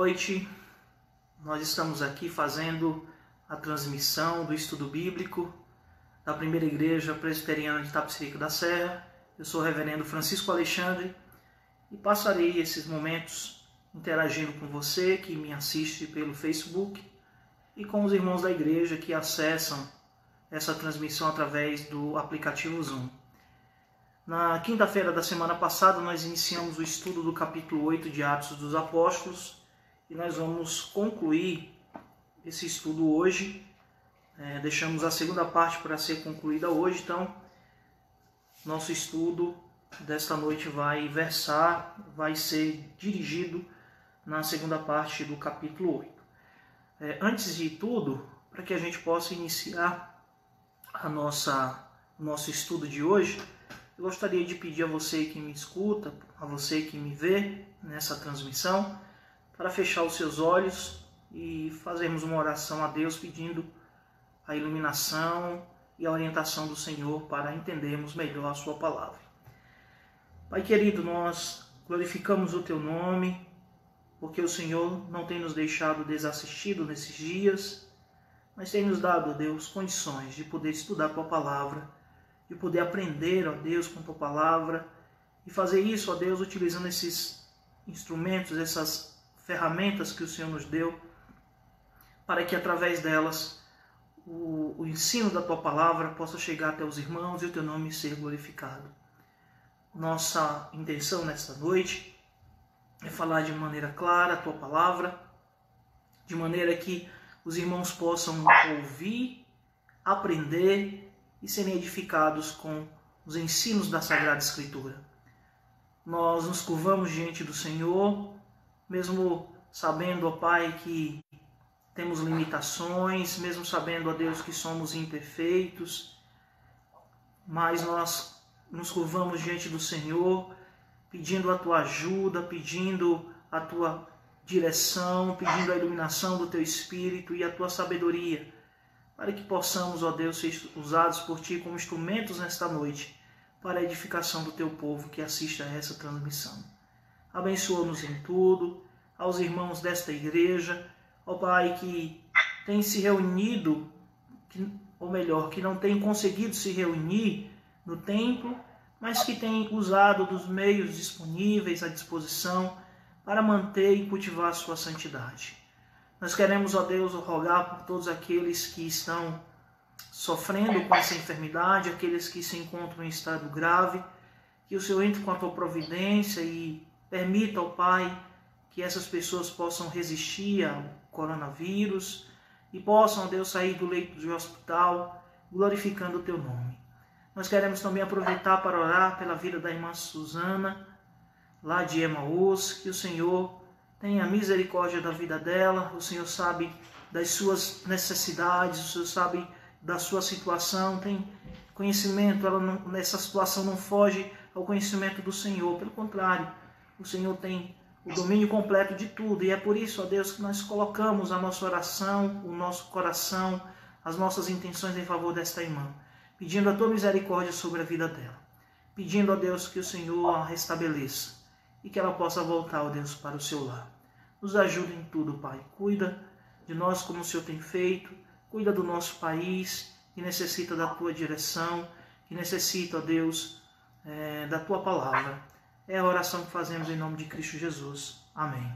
noite. Nós estamos aqui fazendo a transmissão do estudo bíblico da Primeira Igreja Presbiteriana de Itapecerica da Serra. Eu sou o reverendo Francisco Alexandre e passarei esses momentos interagindo com você que me assiste pelo Facebook e com os irmãos da igreja que acessam essa transmissão através do aplicativo Zoom. Na quinta-feira da semana passada, nós iniciamos o estudo do capítulo 8 de Atos dos Apóstolos e nós vamos concluir esse estudo hoje. Deixamos a segunda parte para ser concluída hoje, então nosso estudo desta noite vai ser dirigido na segunda parte do capítulo 8. Antes de tudo, para que a gente possa iniciar o nosso estudo de hoje, eu gostaria de pedir a você que me escuta, a você que me vê nessa transmissão, para fechar os seus olhos e fazermos uma oração a Deus pedindo a iluminação e a orientação do Senhor para entendermos melhor a sua palavra. Pai querido, nós glorificamos o Teu nome, porque o Senhor não tem nos deixado desassistido nesses dias, mas tem nos dado, Deus, condições de poder estudar a Tua palavra, de poder aprender, ó Deus, com a Tua palavra, e fazer isso, ó Deus, utilizando esses instrumentos, essas ferramentas que o Senhor nos deu, para que através delas o ensino da Tua palavra possa chegar até os irmãos e o Teu nome ser glorificado. Nossa intenção nesta noite é falar de maneira clara a Tua palavra, de maneira que os irmãos possam ouvir, aprender e serem edificados com os ensinos da Sagrada Escritura. Nós nos curvamos diante do Senhor, mesmo sabendo, ó Pai, que temos limitações, mesmo sabendo, ó Deus, que somos imperfeitos, mas nós nos curvamos diante do Senhor, pedindo a Tua ajuda, pedindo a Tua direção, pedindo a iluminação do Teu Espírito e a Tua sabedoria, para que possamos, ó Deus, ser usados por Ti como instrumentos nesta noite, para a edificação do Teu povo que assiste a essa transmissão. Abençoa-nos em tudo, aos irmãos desta igreja, ó Pai, que tem se reunido, que não tem conseguido se reunir no templo, mas que tem usado dos meios disponíveis à disposição para manter e cultivar a sua santidade. Nós queremos, ó Deus, rogar por todos aqueles que estão sofrendo com essa enfermidade, aqueles que se encontram em estado grave, que o Senhor entre com a Tua providência e permita, ó Pai, que essas pessoas possam resistir ao coronavírus e possam, ó Deus, sair do leito de hospital glorificando o Teu nome. Nós queremos também aproveitar para orar pela vida da irmã Susana, lá de Emaús, que o Senhor tenha misericórdia da vida dela, o Senhor sabe das suas necessidades, o Senhor sabe da sua situação, tem conhecimento, nessa situação não foge ao conhecimento do Senhor, pelo contrário, o Senhor tem o domínio completo de tudo, e é por isso, ó Deus, que nós colocamos a nossa oração, o nosso coração, as nossas intenções em favor desta irmã, pedindo a Tua misericórdia sobre a vida dela, pedindo a Deus que o Senhor a restabeleça, e que ela possa voltar, ó Deus, para o Seu lar. Nos ajuda em tudo, Pai. Cuida de nós como o Senhor tem feito. Cuida do nosso país, que necessita da Tua direção, que necessita, ó Deus, da Tua palavra. É a oração que fazemos em nome de Cristo Jesus. Amém.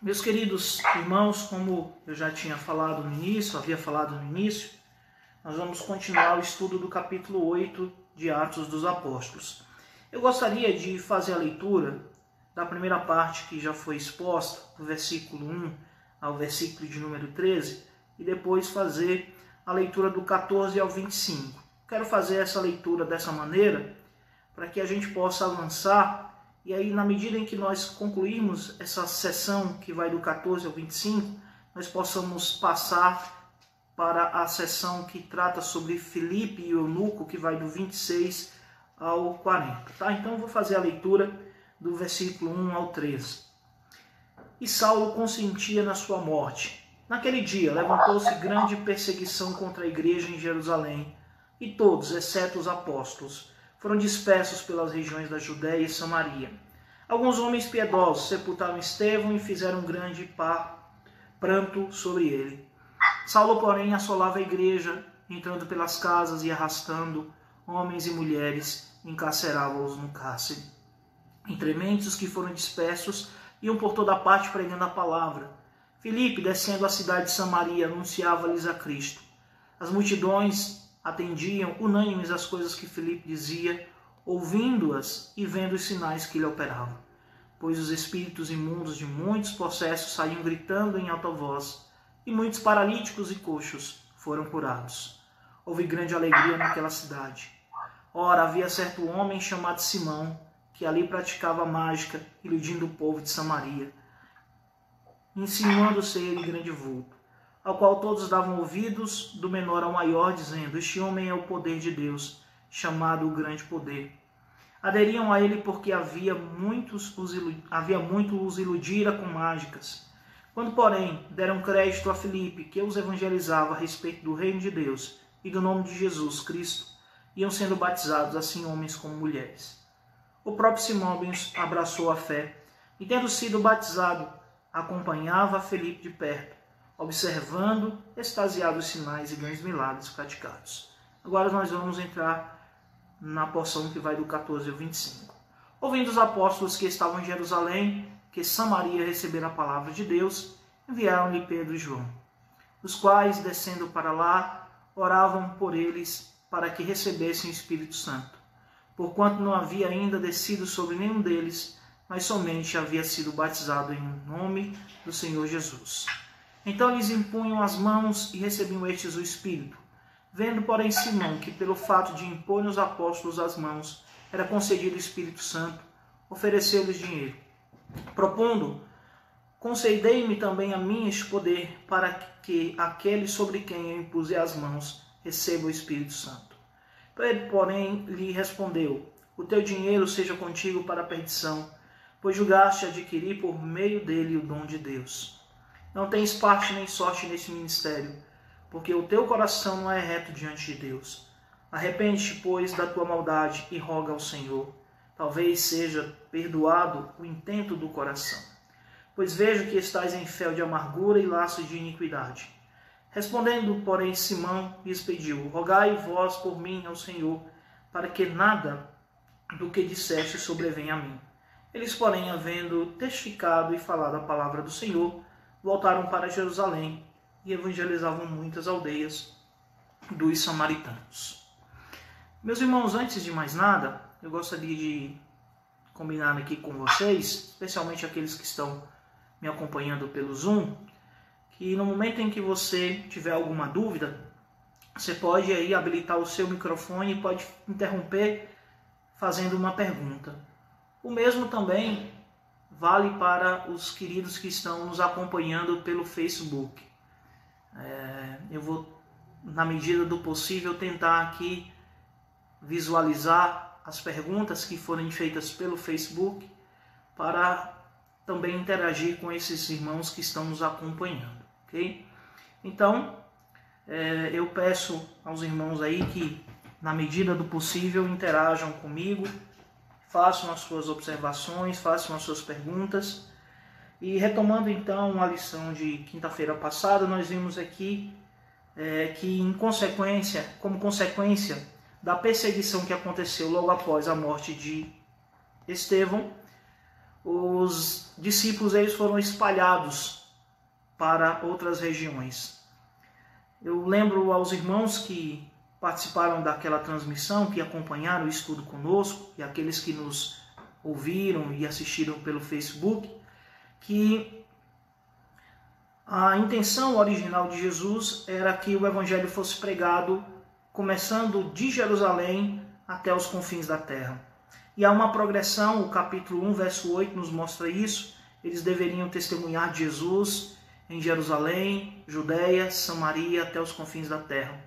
Meus queridos irmãos, como eu já havia falado no início, nós vamos continuar o estudo do capítulo 8 de Atos dos Apóstolos. Eu gostaria de fazer a leitura da primeira parte que já foi exposta, do versículo 1 ao versículo de número 13, e depois fazer a leitura do 14 ao 25. Quero fazer essa leitura dessa maneira, para que a gente possa avançar, e aí na medida em que nós concluirmos essa sessão que vai do 14 ao 25, nós possamos passar para a sessão que trata sobre Filipe e Eunuco, que vai do 26 ao 40. Tá? Então eu vou fazer a leitura do versículo 1 ao 13. E Saulo consentia na sua morte. Naquele dia levantou-se grande perseguição contra a igreja em Jerusalém, e todos, exceto os apóstolos, foram dispersos pelas regiões da Judéia e Samaria. Alguns homens piedosos sepultaram Estevão e fizeram um grande pranto sobre ele. Saulo, porém, assolava a igreja, entrando pelas casas e arrastando homens e mulheres, encarcerava-os no cárcere. Entre mentes, os que foram dispersos iam por toda parte pregando a palavra. Filipe, descendo à cidade de Samaria, anunciava-lhes a Cristo. As multidões atendiam unânimes às coisas que Filipe dizia, ouvindo-as e vendo os sinais que ele operava. Pois os espíritos imundos de muitos possessos saíam gritando em alta voz, e muitos paralíticos e coxos foram curados. Houve grande alegria naquela cidade. Ora, havia certo homem chamado Simão, que ali praticava mágica, iludindo o povo de Samaria, insinuando ser ele grande vulto, ao qual todos davam ouvidos, do menor ao maior, dizendo: este homem é o poder de Deus, chamado o grande poder. Aderiam a ele porque havia muito os iludira com mágicas. Quando, porém, deram crédito a Filipe, que os evangelizava a respeito do reino de Deus e do nome de Jesus Cristo, iam sendo batizados, assim homens como mulheres. O próprio Simão abraçou a fé e, tendo sido batizado, acompanhava a Filipe de perto, observando, extasiado, os sinais e grandes milagres praticados. Agora nós vamos entrar na porção que vai do 14 ao 25. Ouvindo os apóstolos que estavam em Jerusalém, que Samaria recebera a palavra de Deus, enviaram-lhe Pedro e João, os quais, descendo para lá, oravam por eles para que recebessem o Espírito Santo, porquanto não havia ainda descido sobre nenhum deles, mas somente havia sido batizado em nome do Senhor Jesus. Então lhes impunham as mãos e recebiam estes o Espírito. Vendo, porém, Simão que pelo fato de impor os apóstolos as mãos era concedido o Espírito Santo, ofereceu-lhes dinheiro, propondo: concedei-me também a mim este poder, para que aquele sobre quem eu impuser as mãos receba o Espírito Santo. Pedro, porém, lhe respondeu: o teu dinheiro seja contigo para a perdição, pois julgaste adquirir por meio dele o dom de Deus. Não tens parte nem sorte nesse ministério, porque o teu coração não é reto diante de Deus. Arrepende-te, pois, da tua maldade e roga ao Senhor. Talvez seja perdoado o intento do coração. Pois vejo que estais em fel de amargura e laços de iniquidade. Respondendo, porém, Simão lhes pediu: rogai vós por mim ao Senhor, para que nada do que disseste sobrevenha a mim. Eles, porém, havendo testificado e falado a palavra do Senhor, voltaram para Jerusalém e evangelizavam muitas aldeias dos samaritanos. Meus irmãos, antes de mais nada, eu gostaria de combinar aqui com vocês, especialmente aqueles que estão me acompanhando pelo Zoom, que no momento em que você tiver alguma dúvida, você pode aí habilitar o seu microfone e pode interromper fazendo uma pergunta. O mesmo também vale para os queridos que estão nos acompanhando pelo Facebook. Eu vou, na medida do possível, tentar aqui visualizar as perguntas que forem feitas pelo Facebook para também interagir com esses irmãos que estão nos acompanhando, ok? Então, eu peço aos irmãos aí que, na medida do possível, interajam comigo, façam as suas observações, façam as suas perguntas. E retomando então a lição de quinta-feira passada, nós vimos aqui que como consequência da perseguição que aconteceu logo após a morte de Estevão, os discípulos eles foram espalhados para outras regiões. Eu lembro aos irmãos que participaram daquela transmissão, que acompanharam o estudo conosco, e aqueles que nos ouviram e assistiram pelo Facebook, que a intenção original de Jesus era que o Evangelho fosse pregado começando de Jerusalém até os confins da terra. E há uma progressão, o capítulo 1, verso 8 nos mostra isso. Eles deveriam testemunhar de Jesus em Jerusalém, Judeia, Samaria, até os confins da terra.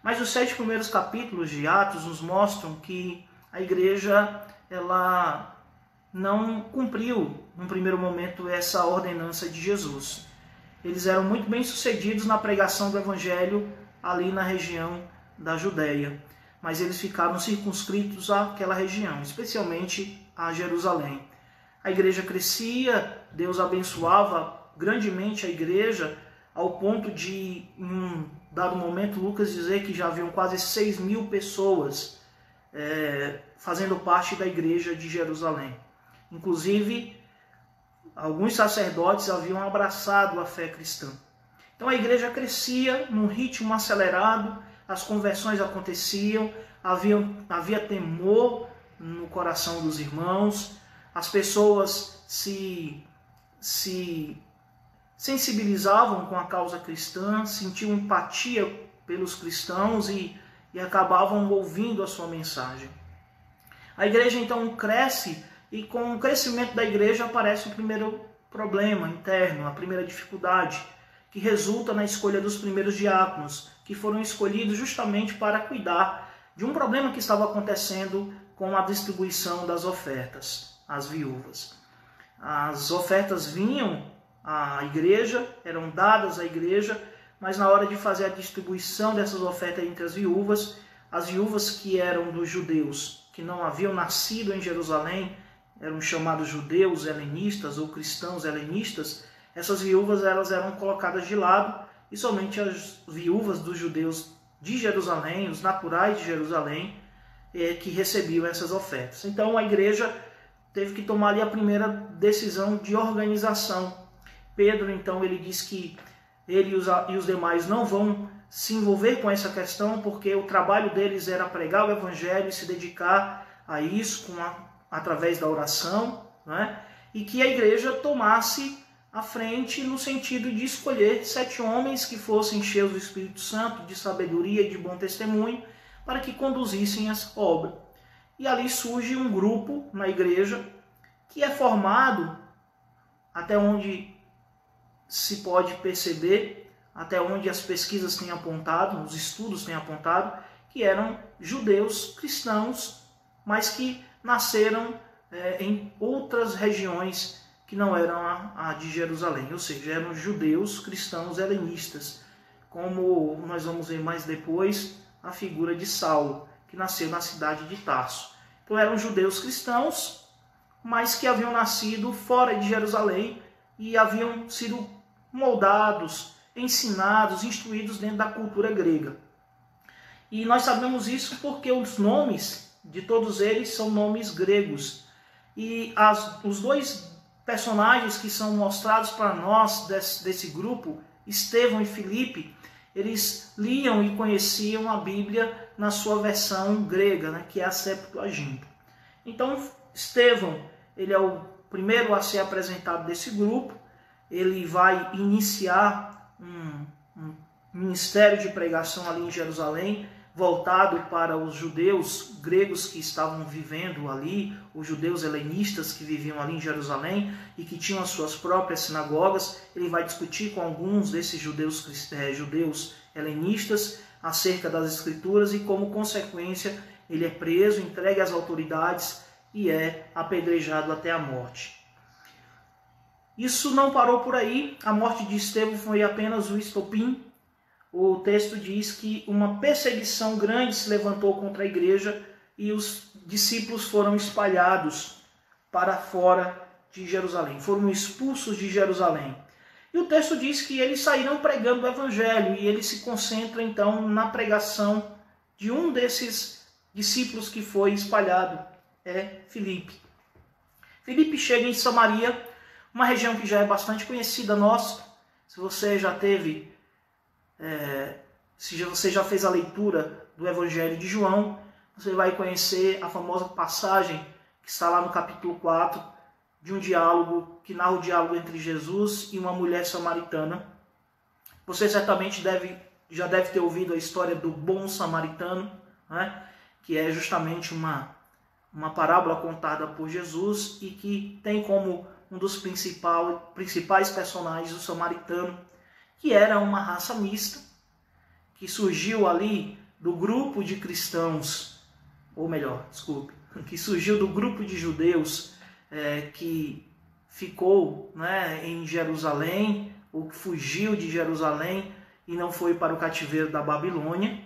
Mas os 7 primeiros capítulos de Atos nos mostram que a igreja ela não cumpriu, num primeiro momento, essa ordenança de Jesus. Eles eram muito bem sucedidos na pregação do Evangelho ali na região da Judeia, mas eles ficaram circunscritos àquela região, especialmente a Jerusalém. A igreja crescia, Deus abençoava grandemente a igreja, ao ponto de, em um dado momento, Lucas dizer que já haviam quase 6.000 pessoas fazendo parte da igreja de Jerusalém. Inclusive, alguns sacerdotes haviam abraçado a fé cristã. Então a igreja crescia num ritmo acelerado, as conversões aconteciam, havia temor no coração dos irmãos, as pessoas se sensibilizavam com a causa cristã, sentiam empatia pelos cristãos e acabavam ouvindo a sua mensagem. A igreja então cresce, e com o crescimento da igreja aparece o primeiro problema interno, a primeira dificuldade, que resulta na escolha dos primeiros diáconos, que foram escolhidos justamente para cuidar de um problema que estava acontecendo com a distribuição das ofertas às viúvas. As ofertas vinham à igreja, eram dadas à igreja, mas na hora de fazer a distribuição dessas ofertas entre as viúvas que eram dos judeus, que não haviam nascido em Jerusalém, eram chamados judeus helenistas ou cristãos helenistas, essas viúvas elas eram colocadas de lado e somente as viúvas dos judeus de Jerusalém, os naturais de Jerusalém, que recebiam essas ofertas. Então a igreja teve que tomar ali a primeira decisão de organização. Pedro, então, ele diz que ele e os demais não vão se envolver com essa questão, porque o trabalho deles era pregar o evangelho e se dedicar a isso através da oração, né? E que a igreja tomasse a frente no sentido de escolher 7 homens que fossem cheios do Espírito Santo, de sabedoria e de bom testemunho, para que conduzissem essa obra. E ali surge um grupo na igreja que é formado, até onde se pode perceber, até onde as pesquisas têm apontado, os estudos têm apontado, que eram judeus cristãos, mas que nasceram em outras regiões que não eram a de Jerusalém, ou seja, eram judeus cristãos helenistas, como nós vamos ver mais depois a figura de Saulo, que nasceu na cidade de Tarso. Então eram judeus cristãos, mas que haviam nascido fora de Jerusalém e haviam sido moldados, ensinados, instruídos dentro da cultura grega. E nós sabemos isso porque os nomes de todos eles são nomes gregos. E os 2 personagens que são mostrados para nós desse grupo, Estevão e Filipe, eles liam e conheciam a Bíblia na sua versão grega, né, que é a Septuaginta. Então, Estevão, ele é o primeiro a ser apresentado desse grupo. Ele vai iniciar um ministério de pregação ali em Jerusalém, voltado para os judeus gregos que estavam vivendo ali, os judeus helenistas que viviam ali em Jerusalém e que tinham as suas próprias sinagogas. Ele vai discutir com alguns desses judeus helenistas acerca das Escrituras e, como consequência, ele é preso, entregue às autoridades e é apedrejado até a morte. Isso não parou por aí. A morte de Estevão foi apenas o estopim. O texto diz que uma perseguição grande se levantou contra a igreja e os discípulos foram espalhados para fora de Jerusalém, foram expulsos de Jerusalém. E o texto diz que eles saíram pregando o evangelho e ele se concentra então na pregação de um desses discípulos que foi espalhado, Filipe. Filipe chega em Samaria, uma região que já é bastante conhecida nossa. Se você já teve se você já fez a leitura do Evangelho de João, você vai conhecer a famosa passagem que está lá no capítulo 4, de um diálogo, que narra o diálogo entre Jesus e uma mulher samaritana. Você certamente já deve ter ouvido a história do bom samaritano, né? Que é justamente uma parábola contada por Jesus e que tem como um dos principais personagens o samaritano, que era uma raça mista, que surgiu ali do grupo de cristãos, ou melhor, desculpe, que surgiu do grupo de judeus que ficou, né, em Jerusalém, ou que fugiu de Jerusalém e não foi para o cativeiro da Babilônia,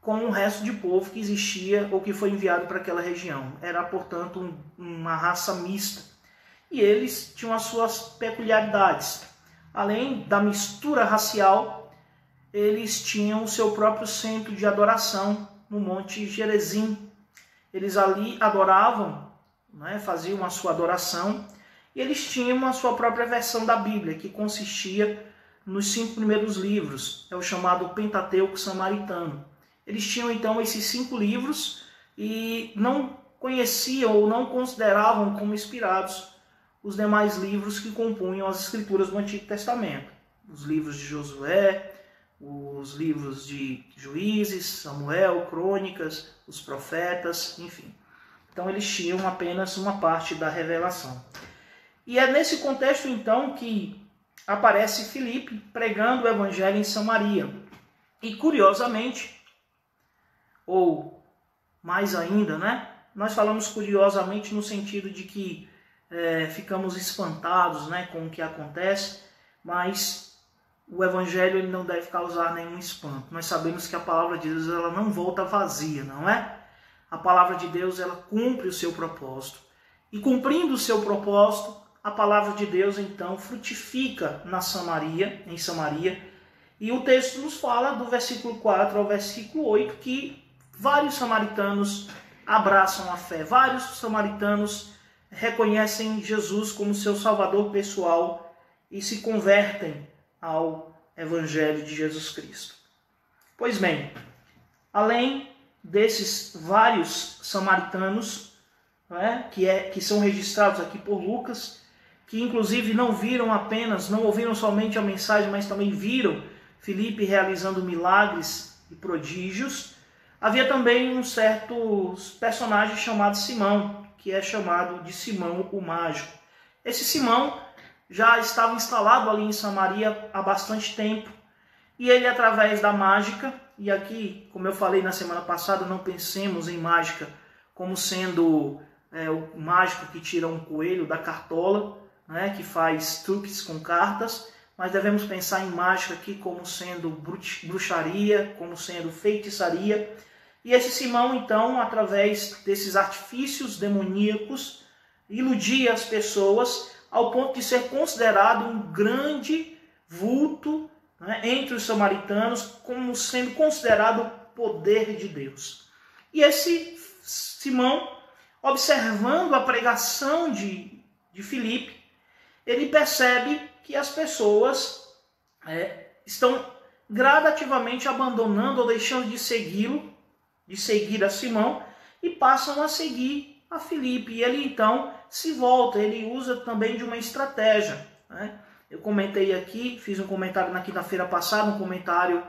com o resto de povo que existia ou que foi enviado para aquela região. Era, portanto, uma raça mista. e eles tinham as suas peculiaridades. Além da mistura racial, eles tinham o seu próprio centro de adoração no Monte Gerizim. Eles ali adoravam, né, faziam a sua adoração, e eles tinham a sua própria versão da Bíblia, que consistia nos 5 primeiros livros, é o chamado Pentateuco Samaritano. Eles tinham então esses 5 livros e não conheciam ou não consideravam como inspirados os demais livros que compunham as escrituras do Antigo Testamento. Os livros de Josué, os livros de Juízes, Samuel, Crônicas, os profetas, enfim. Então eles tinham apenas uma parte da revelação. E é nesse contexto então que aparece Filipe pregando o evangelho em Samaria. E curiosamente, ou mais ainda, né? Nós falamos curiosamente no sentido de que ficamos espantados, né, com o que acontece, mas o evangelho ele não deve causar nenhum espanto. Nós sabemos que a palavra de Deus ela não volta vazia, não é? A palavra de Deus ela cumpre o seu propósito. E cumprindo o seu propósito, a palavra de Deus então frutifica em Samaria. E o texto nos fala do versículo 4 ao versículo 8 que vários samaritanos abraçam a fé. Vários samaritanos reconhecem Jesus como seu salvador pessoal e se convertem ao evangelho de Jesus Cristo. Pois bem, além desses vários samaritanos, né, que são registrados aqui por Lucas, que inclusive não ouviram somente a mensagem, mas também viram Filipe realizando milagres e prodígios, havia também um certo personagem chamado Simão, que é chamado de Simão o Mágico. Esse Simão já estava instalado ali em Samaria há bastante tempo, e ele, através da mágica, e aqui, como eu falei na semana passada, não pensemos em mágica como sendo o mágico que tira um coelho da cartola, né, que faz truques com cartas, mas devemos pensar em mágica aqui como sendo bruxaria, como sendo feitiçaria. E esse Simão, então, através desses artifícios demoníacos, iludia as pessoas ao ponto de ser considerado um grande vulto, né, entre os samaritanos, como sendo considerado o poder de Deus. E esse Simão, observando a pregação de Filipe, ele percebe que as pessoas estão gradativamente abandonando ou deixando de segui-lo, de seguir a Simão, e passam a seguir a Filipe. E ele então se volta, ele usa também de uma estratégia, né? Eu comentei aqui, fiz um comentário na quinta-feira passada, um comentário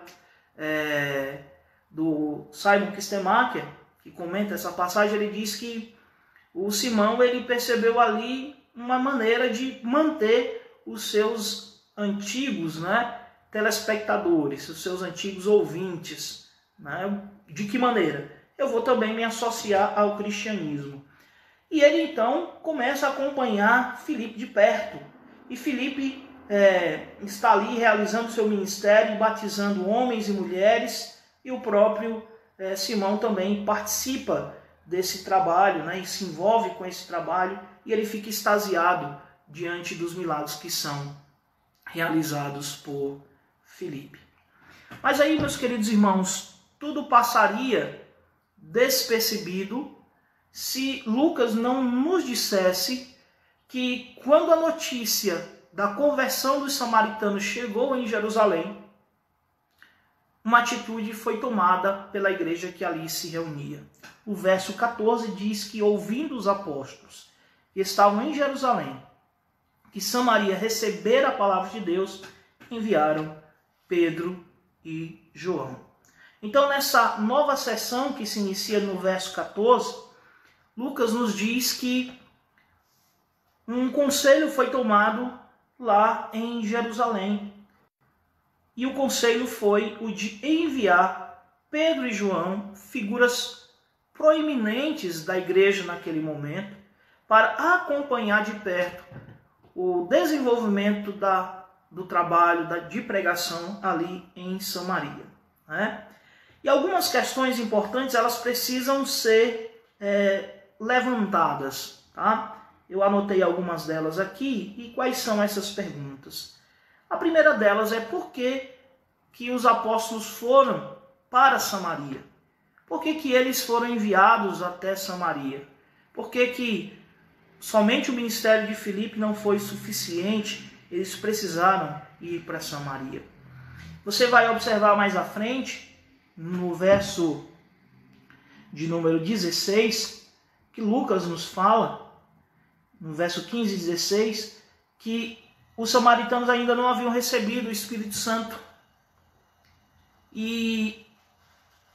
do Simon Kistemacher, que comenta essa passagem. Ele diz que o Simão ele percebeu ali uma maneira de manter os seus antigos, né, telespectadores, os seus antigos ouvintes. Né? De que maneira? Eu vou também me associar ao cristianismo. E ele então começa a acompanhar Filipe de perto. E Filipe está ali realizando seu ministério, batizando homens e mulheres, e o próprio Simão também participa desse trabalho, né, e se envolve com esse trabalho, e ele fica extasiado diante dos milagres que são realizados por Filipe. Mas aí, meus queridos irmãos, tudo passaria despercebido se Lucas não nos dissesse que quando a notícia da conversão dos samaritanos chegou em Jerusalém, uma atitude foi tomada pela igreja que ali se reunia. O verso 14 diz que, ouvindo os apóstolos que estavam em Jerusalém, que Samaria recebera a palavra de Deus, enviaram Pedro e João. Então, nessa nova sessão que se inicia no verso 14, Lucas nos diz que um conselho foi tomado lá em Jerusalém. E o conselho foi o de enviar Pedro e João, figuras proeminentes da igreja naquele momento, para acompanhar de perto o desenvolvimento do trabalho de pregação ali em Samaria. Né? E algumas questões importantes elas precisam ser levantadas. Tá? Eu anotei algumas delas aqui. E quais são essas perguntas? A primeira delas é por que os apóstolos foram para Samaria? Por que eles foram enviados até Samaria? Por que somente o ministério de Filipe não foi suficiente? Eles precisaram ir para Samaria. Você vai observar mais à frente, no verso de número 16, que Lucas nos fala, no verso 15 e 16, que os samaritanos ainda não haviam recebido o Espírito Santo. E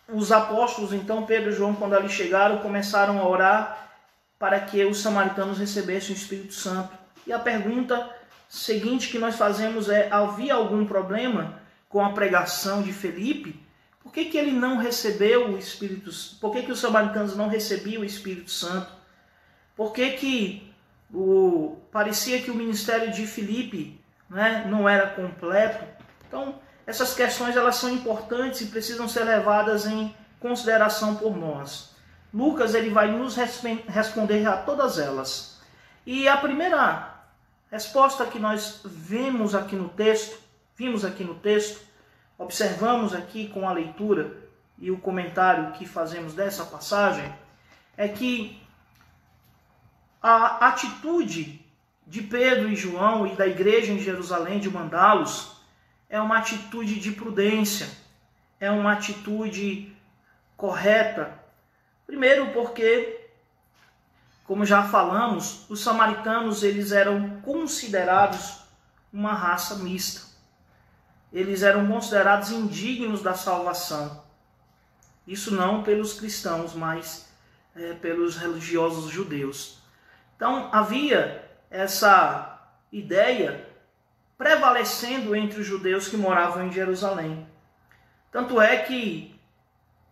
os apóstolos, então, Pedro e João, quando ali chegaram, começaram a orar para que os samaritanos recebessem o Espírito Santo. E a pergunta seguinte que nós fazemos é: havia algum problema com a pregação de Filipe? Por que ele não recebeu o Espírito Santo? Por que os samaritanos não recebiam o Espírito Santo? Por que parecia que o ministério de Filipe, né, não era completo? Então, essas questões elas são importantes e precisam ser levadas em consideração por nós. Lucas ele vai nos responder a todas elas. E a primeira resposta que nós vimos aqui no texto, observamos aqui com a leitura e o comentário que fazemos dessa passagem, é que a atitude de Pedro e João e da igreja em Jerusalém de mandá-los é uma atitude de prudência, é uma atitude correta. Primeiro porque, como já falamos, os samaritanos eles eram considerados uma raça mista. Eles eram considerados indignos da salvação. Isso não pelos cristãos, mas pelos religiosos judeus. Então havia essa ideia prevalecendo entre os judeus que moravam em Jerusalém. Tanto é que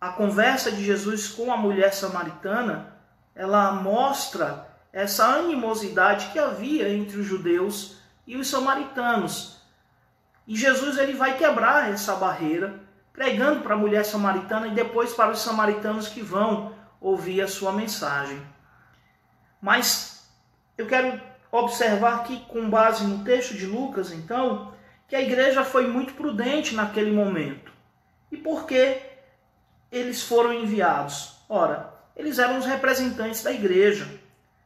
a conversa de Jesus com a mulher samaritana, ela mostra essa animosidade que havia entre os judeus e os samaritanos. E Jesus ele vai quebrar essa barreira, pregando para a mulher samaritana e depois para os samaritanos que vão ouvir a sua mensagem. Mas eu quero observar aqui, com base no texto de Lucas, então, que a igreja foi muito prudente naquele momento. E por que eles foram enviados? Ora, eles eram os representantes da igreja.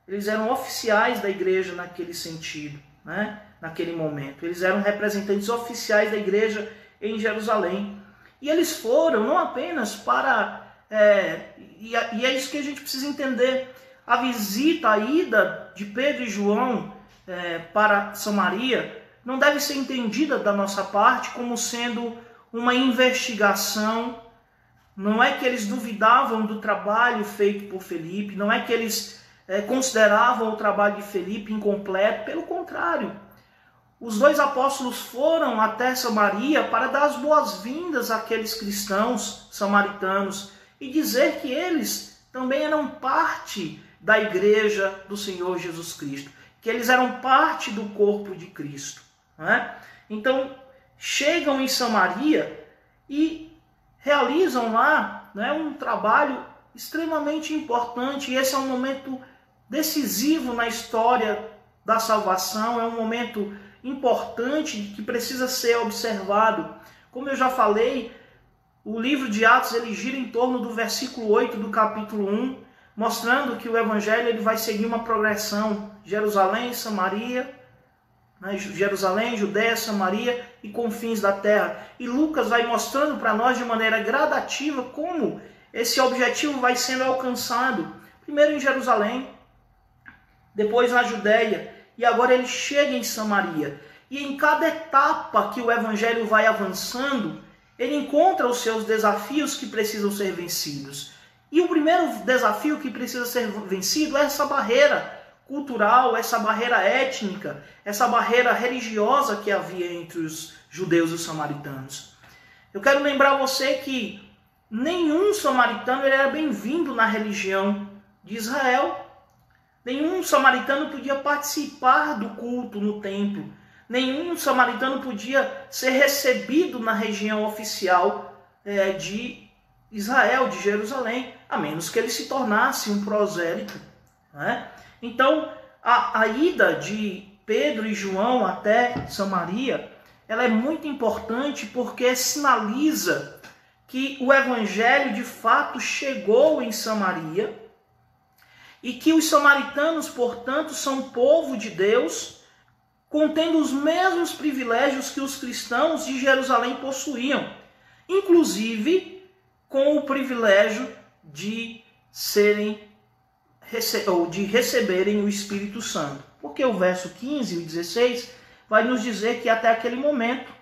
Eles eram oficiais da igreja naquele sentido, né? Naquele momento. Eles eram representantes oficiais da igreja em Jerusalém. E eles foram não apenas para... E é isso que a gente precisa entender. A visita, a ida de Pedro e João para Samaria não deve ser entendida da nossa parte como sendo uma investigação. Não é que eles duvidavam do trabalho feito por Filipe, não é que eles consideravam o trabalho de Filipe incompleto. Pelo contrário, os dois apóstolos foram até Samaria para dar as boas-vindas àqueles cristãos samaritanos e dizer que eles também eram parte da igreja do Senhor Jesus Cristo, que eles eram parte do corpo de Cristo, né? Então, chegam em Samaria e realizam lá, né, um trabalho extremamente importante. E esse é um momento decisivo na história da salvação, é um momento importante que precisa ser observado. Como eu já falei, o livro de Atos ele gira em torno do versículo 8 do capítulo 1, mostrando que o evangelho ele vai seguir uma progressão: Jerusalém, Samaria, né? Jerusalém, Judéia, Samaria e confins da terra. E Lucas vai mostrando para nós de maneira gradativa como esse objetivo vai sendo alcançado. Primeiro em Jerusalém, depois na Judéia, e agora ele chega em Samaria. E em cada etapa que o evangelho vai avançando, ele encontra os seus desafios que precisam ser vencidos. E o primeiro desafio que precisa ser vencido é essa barreira cultural, essa barreira étnica, essa barreira religiosa que havia entre os judeus e os samaritanos. Eu quero lembrar você que nenhum samaritano ele era bem-vindo na religião de Israel. Nenhum samaritano podia participar do culto no templo. Nenhum samaritano podia ser recebido na região oficial de Israel, de Jerusalém, a menos que ele se tornasse um prosélito, né? Então, A ida de Pedro e João até Samaria, ela é muito importante porque sinaliza que o evangelho de fato chegou em Samaria e que os samaritanos, portanto, são povo de Deus, contendo os mesmos privilégios que os cristãos de Jerusalém possuíam, inclusive com o privilégio de receberem o Espírito Santo. Porque o verso 15 e 16 vai nos dizer que até aquele momento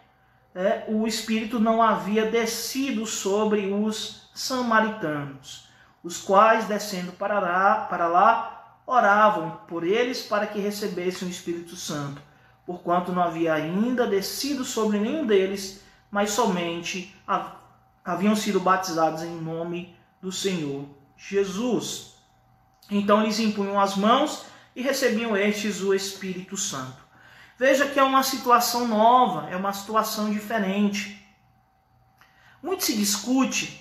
o Espírito não havia descido sobre os samaritanos, os quais, descendo para lá, oravam por eles para que recebessem o Espírito Santo, porquanto não havia ainda descido sobre nenhum deles, mas somente haviam sido batizados em nome do Senhor Jesus. Então eles impunham as mãos e recebiam estes o Espírito Santo. Veja que é uma situação nova, é uma situação diferente. Muito se discute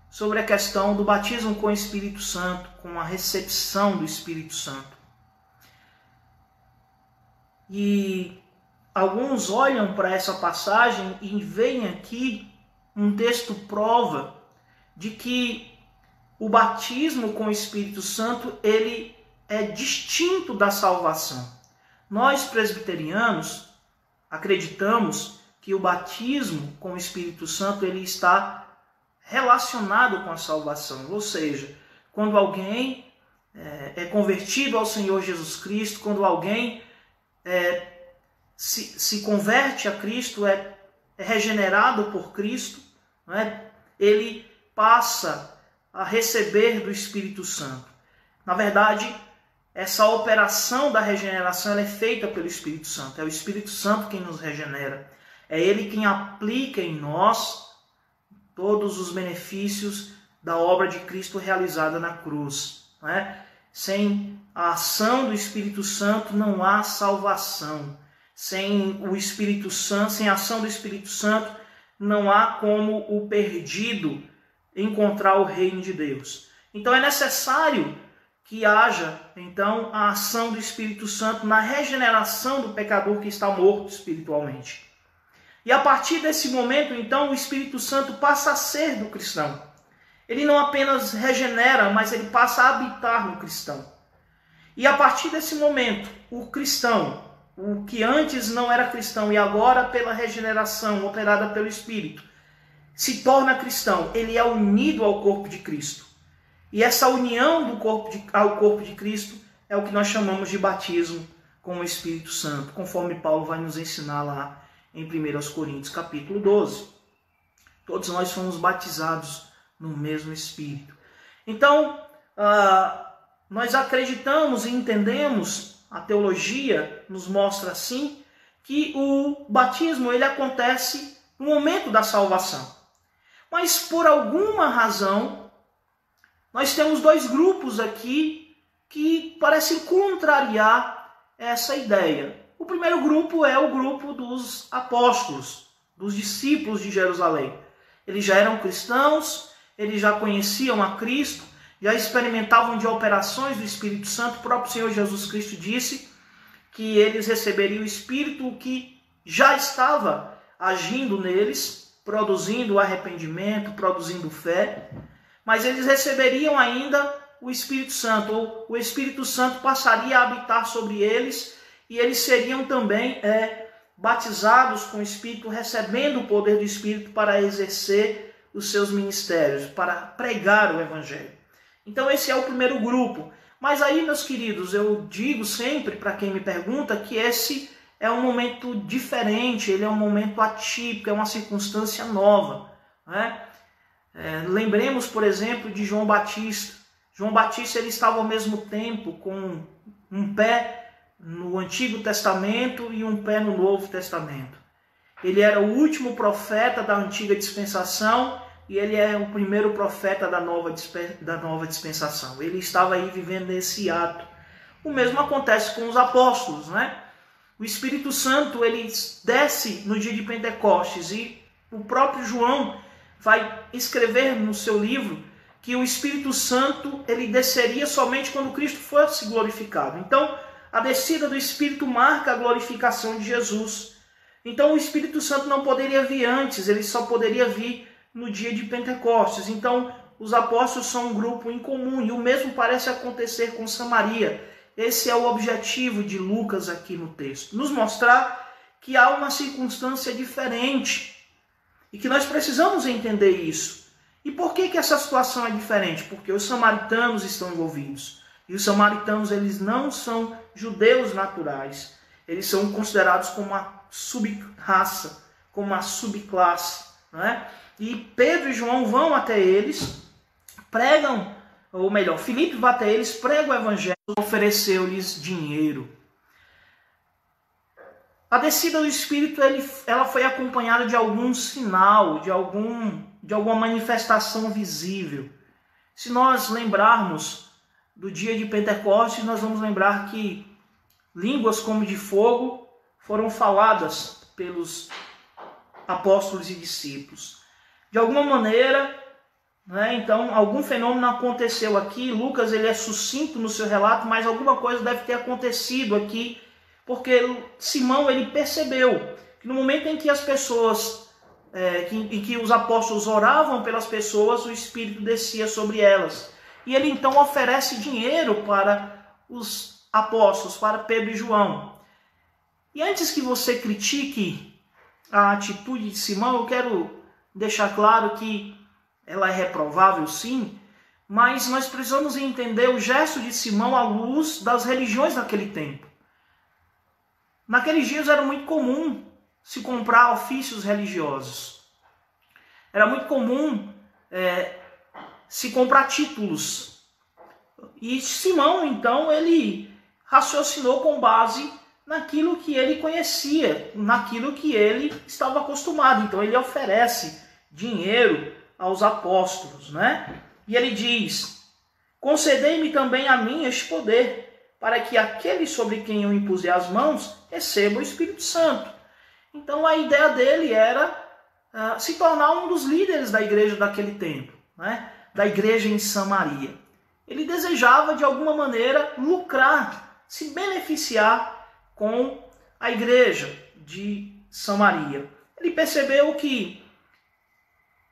sobre a questão do batismo com o Espírito Santo, com a recepção do Espírito Santo. E alguns olham para essa passagem e veem aqui um texto prova de que o batismo com o Espírito Santo ele é distinto da salvação. Nós presbiterianos acreditamos que o batismo com o Espírito Santo ele está relacionado com a salvação, ou seja, quando alguém é convertido ao Senhor Jesus Cristo, quando alguém se converte a Cristo, é regenerado por Cristo, ele passa a receber do Espírito Santo. Na verdade, essa operação da regeneração ela é feita pelo Espírito Santo. É o Espírito Santo quem nos regenera. É Ele quem aplica em nós todos os benefícios da obra de Cristo realizada na cruz. Sem a ação do Espírito Santo não há salvação. Sem o Espírito Santo, sem a ação do Espírito Santo, não há como o perdido encontrar o reino de Deus. Então é necessário que haja, então, a ação do Espírito Santo na regeneração do pecador que está morto espiritualmente. E a partir desse momento, então, o Espírito Santo passa a ser do cristão. Ele não apenas regenera, mas ele passa a habitar no cristão. E a partir desse momento, o cristão, o que antes não era cristão e agora pela regeneração operada pelo Espírito, se torna cristão. Ele é unido ao corpo de Cristo. E essa união ao corpo de Cristo é o que nós chamamos de batismo com o Espírito Santo, conforme Paulo vai nos ensinar lá em 1 Coríntios capítulo 12. Todos nós fomos batizados no mesmo Espírito. Então, nós acreditamos e entendemos, a teologia nos mostra assim, que o batismo ele acontece no momento da salvação. Mas por alguma razão, nós temos dois grupos aqui que parecem contrariar essa ideia. O primeiro grupo é o grupo dos apóstolos, dos discípulos de Jerusalém. Eles já eram cristãos, eles já conheciam a Cristo, já experimentavam de operações do Espírito Santo. O próprio Senhor Jesus Cristo disse que eles receberiam o Espírito que já estava agindo neles, produzindo arrependimento, produzindo fé. Mas eles receberiam ainda o Espírito Santo, ou o Espírito Santo passaria a habitar sobre eles, e eles seriam também batizados com o Espírito, recebendo o poder do Espírito para exercer os seus ministérios, para pregar o Evangelho. Então esse é o primeiro grupo. Mas aí, meus queridos, eu digo sempre para quem me pergunta que esse é um momento diferente, ele é um momento atípico, é uma circunstância nova, lembremos, por exemplo, de João Batista. João Batista ele estava ao mesmo tempo com um pé no Antigo Testamento e um pé no Novo Testamento. Ele era o último profeta da antiga dispensação e ele é o primeiro profeta da nova dispensação. Ele estava aí vivendo esse ato. O mesmo acontece com os apóstolos, O Espírito Santo ele desce no dia de Pentecostes e o próprio João vai escrever no seu livro que o Espírito Santo ele desceria somente quando Cristo fosse glorificado. Então, A descida do Espírito marca a glorificação de Jesus. Então o Espírito Santo não poderia vir antes, ele só poderia vir no dia de Pentecostes. Então os apóstolos são um grupo em comum, e o mesmo parece acontecer com Samaria. Esse é o objetivo de Lucas aqui no texto, nos mostrar que há uma circunstância diferente e que nós precisamos entender isso. E por que essa situação é diferente? Porque os samaritanos estão envolvidos. E os samaritanos, eles não são judeus naturais. Eles são considerados como uma sub-raça, como uma subclasse. Não é? E Pedro e João vão até eles, pregam, ou melhor, Filipe vai até eles, prega o evangelho, ofereceu-lhes dinheiro. A descida do Espírito, ela foi acompanhada de algum sinal, de alguma manifestação visível. Se nós lembrarmos do dia de Pentecostes, nós vamos lembrar que línguas como de fogo foram faladas pelos apóstolos e discípulos. De alguma maneira, né, então, algum fenômeno aconteceu aqui. Lucas, ele é sucinto no seu relato, mas alguma coisa deve ter acontecido aqui, porque Simão, ele percebeu que no momento em que as pessoas, em que os apóstolos oravam pelas pessoas, o Espírito descia sobre elas. E ele então oferece dinheiro para os apóstolos, para Pedro e João. E antes que você critique a atitude de Simão, eu quero deixar claro que ela é reprovável, sim, mas nós precisamos entender o gesto de Simão à luz das religiões daquele tempo. Naqueles dias era muito comum se comprar ofícios religiosos. Era muito comum se comprar títulos. E Simão, então, ele raciocinou com base naquilo que ele conhecia, naquilo que ele estava acostumado. Então ele oferece dinheiro aos apóstolos, né? E ele diz: concedei-me também a mim este poder, para que aquele sobre quem eu impuser as mãos receba o Espírito Santo. Então a ideia dele era se tornar um dos líderes da igreja daquele tempo, né? Da igreja em Samaria. Ele desejava de alguma maneira lucrar, se beneficiar com a igreja de Samaria. Ele percebeu que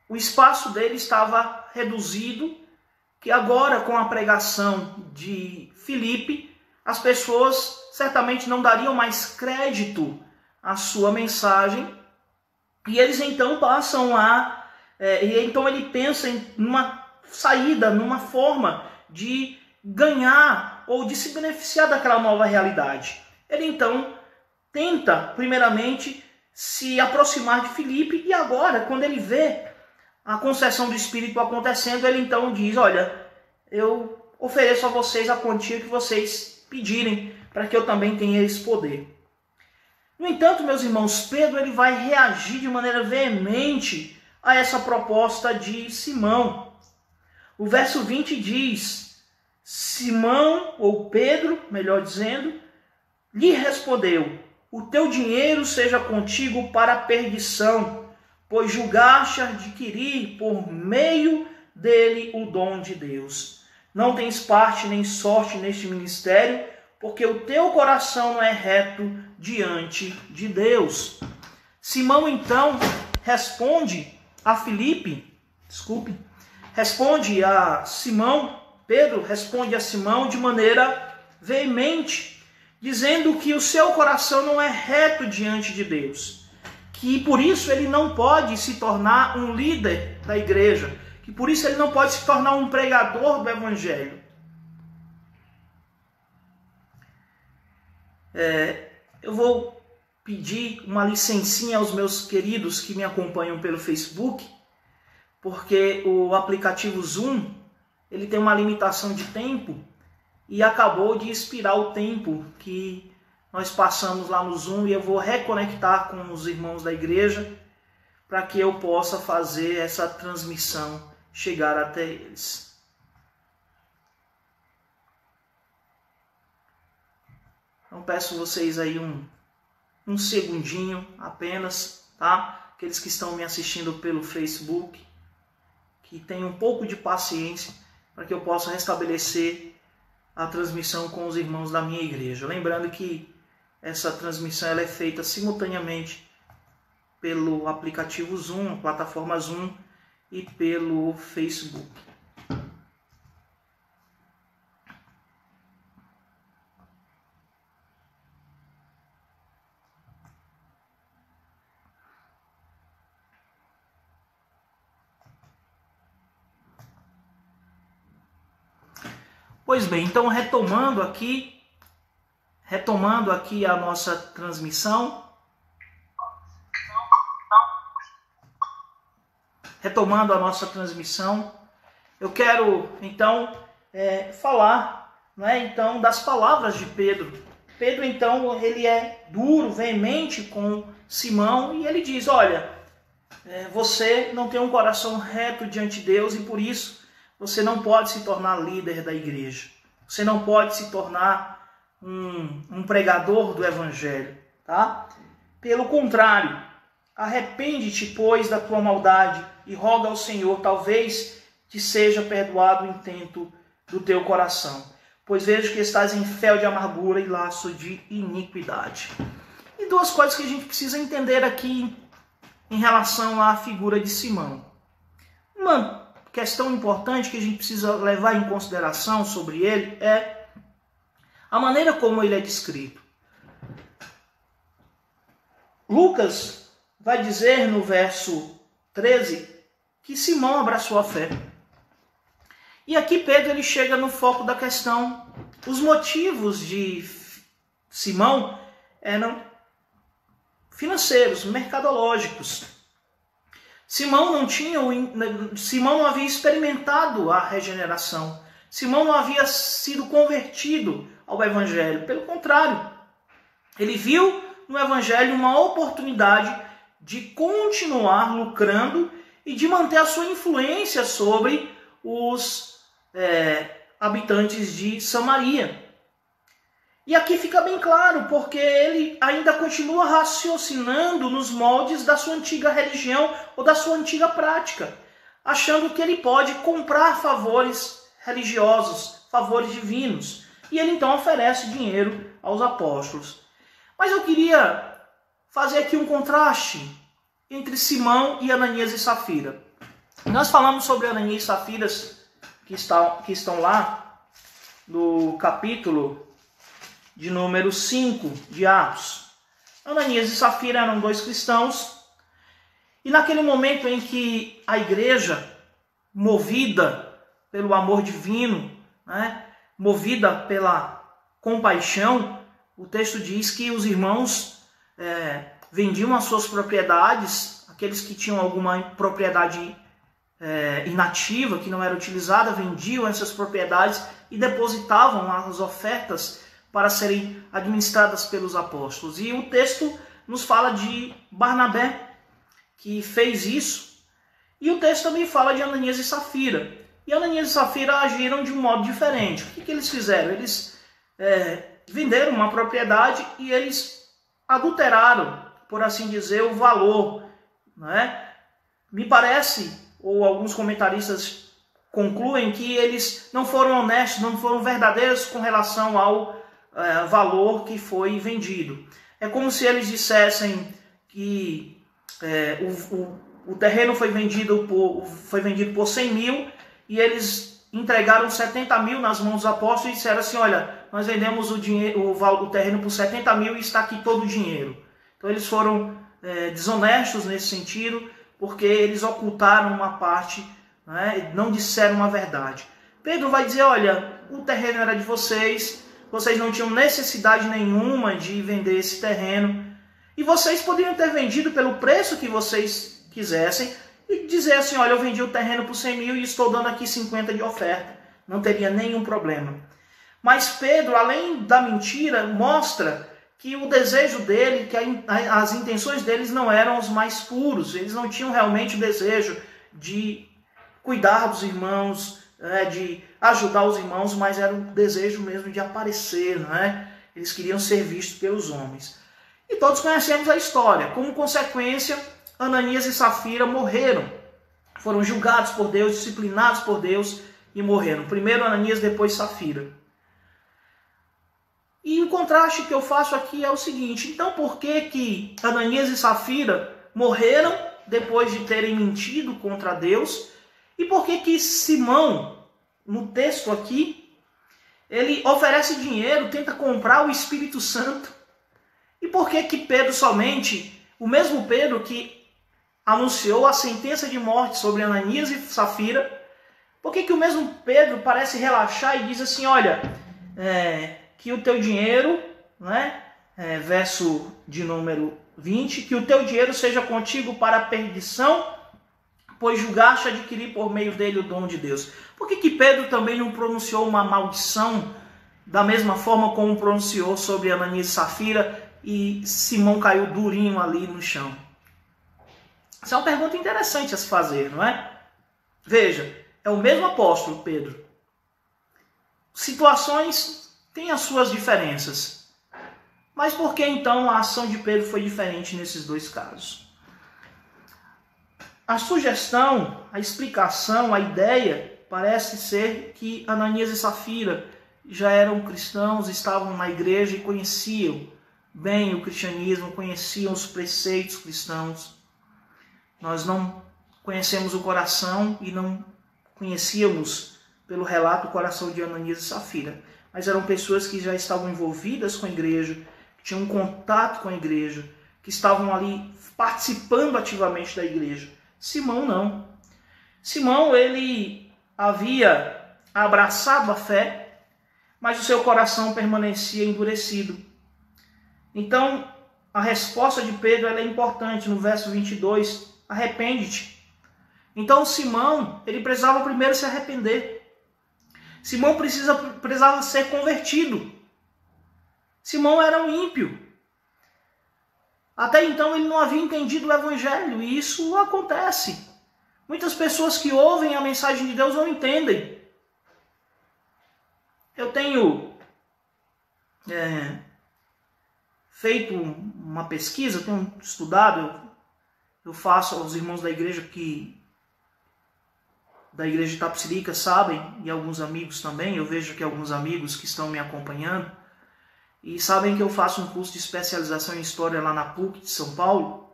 o espaço dele estava reduzido, que agora com a pregação de Filipe, as pessoas certamente não dariam mais crédito à sua mensagem, e eles então passam então ele pensa em uma saída, numa forma de ganhar ou de se beneficiar daquela nova realidade. Ele então tenta, primeiramente, se aproximar de Filipe, e agora, quando ele vê a concessão do Espírito acontecendo, ele então diz: olha, eu ofereço a vocês a quantia que vocês pedirem, para que eu também tenha esse poder. No entanto, meus irmãos, Pedro ele vai reagir de maneira veemente a essa proposta de Simão. O verso 20 diz: Simão, ou Pedro, melhor dizendo, lhe respondeu: o teu dinheiro seja contigo para a perdição, pois julgaste adquirir por meio dele o dom de Deus. Não tens parte nem sorte neste ministério, porque o teu coração não é reto diante de Deus. Simão então responde a Simão, Pedro responde a Simão de maneira veemente, dizendo que o seu coração não é reto diante de Deus, que por isso ele não pode se tornar um líder da igreja, que por isso ele não pode se tornar um pregador do evangelho. Eu vou pedir uma licencinha aos meus queridos que me acompanham pelo Facebook, porque o aplicativo Zoom ele tem uma limitação de tempo e acabou de expirar o tempo que nós passamos lá no Zoom, e eu vou reconectar com os irmãos da igreja para que eu possa fazer essa transmissão chegar até eles. Então peço vocês aí um segundinho apenas, tá? Aqueles que estão me assistindo pelo Facebook, que tenham um pouco de paciência para que eu possa restabelecer a transmissão com os irmãos da minha igreja. Lembrando que essa transmissão ela é feita simultaneamente pelo aplicativo Zoom, a plataforma Zoom, e pelo Facebook. Pois bem, então retomando aqui a nossa transmissão. Eu quero então falar, então, das palavras de Pedro. Pedro, então, ele é duro, veemente com Simão e ele diz: olha, você não tem um coração reto diante de Deus e por isso você não pode se tornar líder da igreja. Você não pode se tornar um pregador do evangelho, tá? Pelo contrário, arrepende-te, pois, da tua maldade e roga ao Senhor, talvez te seja perdoado o intento do teu coração. Pois vejo que estás em fel de amargura e laço de iniquidade. E duas coisas que a gente precisa entender aqui em relação à figura de Simão. Uma questão importante que a gente precisa levar em consideração sobre ele é a maneira como ele é descrito. Lucas vai dizer no verso 13 que Simão abraçou a fé. E aqui Pedro ele chega no foco da questão. Os motivos de Simão eram financeiros, mercadológicos. Simão não havia experimentado a regeneração. Simão não havia sido convertido ao evangelho. Pelo contrário, ele viu no evangelho uma oportunidade de continuar lucrando e de manter a sua influência sobre os habitantes de Samaria. E aqui fica bem claro, porque ele ainda continua raciocinando nos moldes da sua antiga religião ou da sua antiga prática, achando que ele pode comprar favores religiosos, favores divinos. E ele então oferece dinheiro aos apóstolos. Mas eu queria fazer aqui um contraste entre Simão e Ananias e Safira. Nós falamos sobre Ananias e Safira que estão lá no capítulo de número 5 de Atos. Ananias e Safira eram dois cristãos, e naquele momento em que a igreja, movida pelo amor divino, movida pela compaixão, o texto diz que os irmãos vendiam as suas propriedades, aqueles que tinham alguma propriedade inativa, que não era utilizada, vendiam essas propriedades e depositavam as ofertas para serem administradas pelos apóstolos. E o texto nos fala de Barnabé, que fez isso, e o texto também fala de Ananias e Safira. E Ananias e Safira agiram de um modo diferente. O que eles fizeram? Eles venderam uma propriedade e eles adulteraram, por assim dizer, o valor. Me parece, ou alguns comentaristas concluem, que eles não foram honestos, não foram verdadeiros com relação ao valor que foi vendido. É como se eles dissessem que o terreno foi vendido por 100 mil e eles entregaram 70 mil nas mãos dos apóstolos e disseram assim: olha, nós vendemos o terreno por 70 mil e está aqui todo o dinheiro. Então eles foram desonestos nesse sentido, porque eles ocultaram uma parte, não disseram uma verdade. Pedro vai dizer: olha, o terreno era de vocês não tinham necessidade nenhuma de vender esse terreno, e vocês poderiam ter vendido pelo preço que vocês quisessem, e dizer assim: olha, eu vendi o terreno por 100 mil e estou dando aqui 50 de oferta. Não teria nenhum problema. Mas Pedro, além da mentira, mostra que o desejo dele, que as intenções deles não eram os mais puros. Eles não tinham realmente o desejo de cuidar dos irmãos, de ajudar os irmãos, mas era um desejo mesmo de aparecer, Eles queriam ser vistos pelos homens. E todos conhecemos a história. Como consequência, Ananias e Safira morreram. Foram julgados por Deus, disciplinados por Deus e morreram. Primeiro Ananias, depois Safira. E o contraste que eu faço aqui é o seguinte: então por que Ananias e Safira morreram depois de terem mentido contra Deus? E por que Simão, no texto aqui, ele oferece dinheiro, tenta comprar o Espírito Santo? E por que Pedro somente, o mesmo Pedro que anunciou a sentença de morte sobre Ananias e Safira, por que o mesmo Pedro parece relaxar e diz assim, olha, que o teu dinheiro, né, verso de número 20, que o teu dinheiro seja contigo para a perdição, pois julgaste adquirir por meio dele o dom de Deus. Por que Pedro também não pronunciou uma maldição da mesma forma como pronunciou sobre Ananias e Safira e Simão caiu durinho ali no chão? Essa é uma pergunta interessante a se fazer, não é? Veja, é o mesmo apóstolo Pedro. Situações têm as suas diferenças. Mas por que então a ação de Pedro foi diferente nesses dois casos? A sugestão, a explicação, a ideia parece ser que Ananias e Safira já eram cristãos, estavam na igreja e conheciam bem o cristianismo, conheciam os preceitos cristãos. Nós não conhecemos o coração e não conhecíamos, pelo relato, o coração de Ananias e Safira. Mas eram pessoas que já estavam envolvidas com a igreja, que tinham um contato com a igreja, que estavam ali participando ativamente da igreja. Simão não. Simão, ele havia abraçado a fé, mas o seu coração permanecia endurecido. Então, a resposta de Pedro ela é importante no verso 22, arrepende-te. Então, Simão, ele precisava primeiro se arrepender. Simão precisava ser convertido. Simão era um ímpio. Até então ele não havia entendido o evangelho, e isso acontece. Muitas pessoas que ouvem a mensagem de Deus não entendem. Eu tenho feito uma pesquisa, tenho estudado, eu faço aos irmãos da igreja da igreja de Itapecerica sabem, e alguns amigos também, eu vejo que alguns amigos que estão me acompanhando, e sabem que eu faço um curso de especialização em História lá na PUC de São Paulo.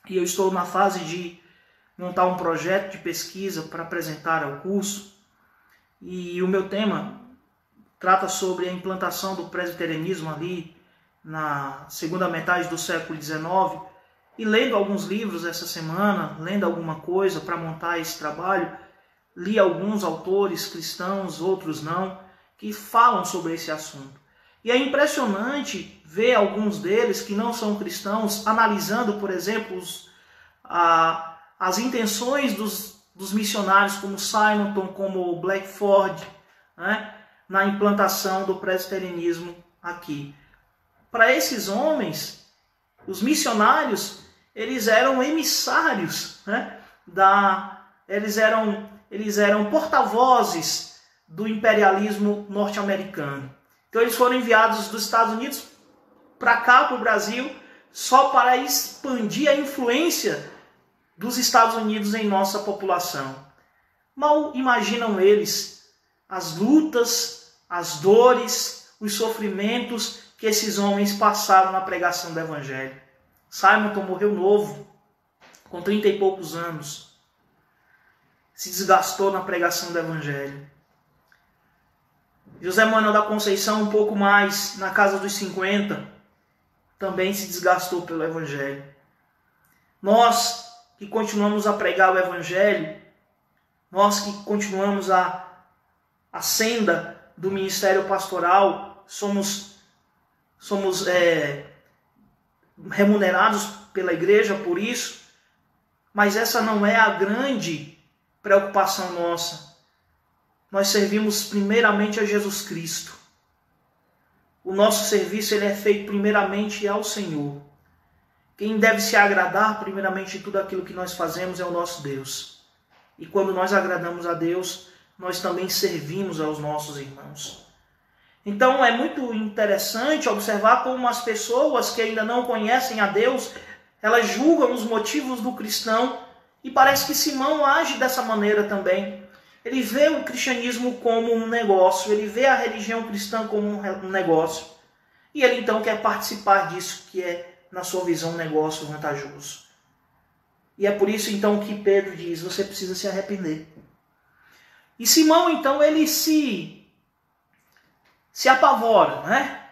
E eu estou na fase de montar um projeto de pesquisa para apresentar ao curso. E o meu tema trata sobre a implantação do presbiterianismo ali na segunda metade do século XIX. E lendo alguns livros essa semana, lendo alguma coisa para montar esse trabalho, li alguns autores cristãos, outros não, que falam sobre esse assunto. E é impressionante ver alguns deles que não são cristãos analisando, por exemplo, as intenções dos missionários como Simonton, como Blackford, né, na implantação do presbiterianismo aqui. Para esses homens, os missionários, eles eram emissários, né, eles eram porta-vozes do imperialismo norte-americano. Então eles foram enviados dos Estados Unidos para cá, para o Brasil, só para expandir a influência dos Estados Unidos em nossa população. Mal imaginam eles as lutas, as dores, os sofrimentos que esses homens passaram na pregação do Evangelho. Simonton morreu novo, com 30 e poucos anos. Se desgastou na pregação do Evangelho. José Manuel da Conceição, um pouco mais, na casa dos 50, também se desgastou pelo Evangelho. Nós que continuamos a pregar o Evangelho, nós que continuamos a senda do ministério pastoral, somos remunerados pela igreja por isso, mas essa não é a grande preocupação nossa. Nós servimos primeiramente a Jesus Cristo. O nosso serviço ele é feito primeiramente ao Senhor. Quem deve se agradar primeiramente de tudo aquilo que nós fazemos é o nosso Deus. E quando nós agradamos a Deus, nós também servimos aos nossos irmãos. Então é muito interessante observar como as pessoas que ainda não conhecem a Deus, elas julgam os motivos do cristão, e parece que Simão age dessa maneira também. Ele vê o cristianismo como um negócio, ele vê a religião cristã como um negócio. E ele então quer participar disso, que é, na sua visão, um negócio vantajoso. E é por isso então que Pedro diz, você precisa se arrepender. E Simão então ele se apavora, né?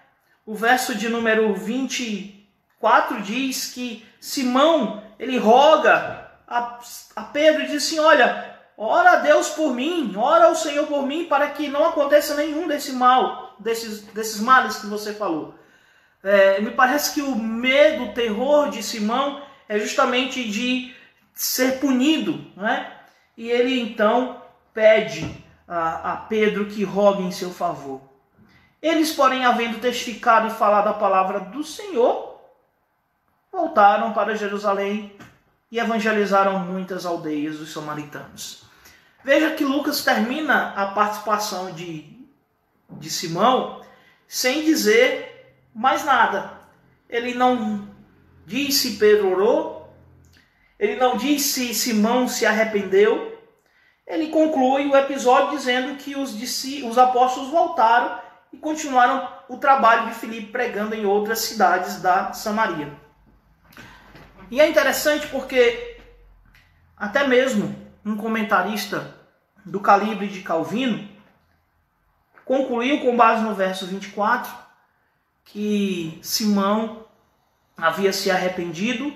O verso de número 24 diz que Simão ele roga a Pedro e diz assim, olha, ora a Deus por mim, ora ao Senhor por mim, para que não aconteça nenhum desses males que você falou. Me parece que o medo, o terror de Simão é justamente de ser punido, né? E ele então pede a Pedro que rogue em seu favor. Eles, porém, havendo testificado e falado a palavra do Senhor, voltaram para Jerusalém e evangelizaram muitas aldeias dos samaritanos. Veja que Lucas termina a participação de Simão sem dizer mais nada. Ele não diz se Pedro orou, ele não diz se Simão se arrependeu. Ele conclui o episódio dizendo que os apóstolos voltaram e continuaram o trabalho de Filipe pregando em outras cidades da Samaria. E é interessante porque até mesmo um comentarista do calibre de Calvino concluiu com base no verso 24 que Simão havia se arrependido,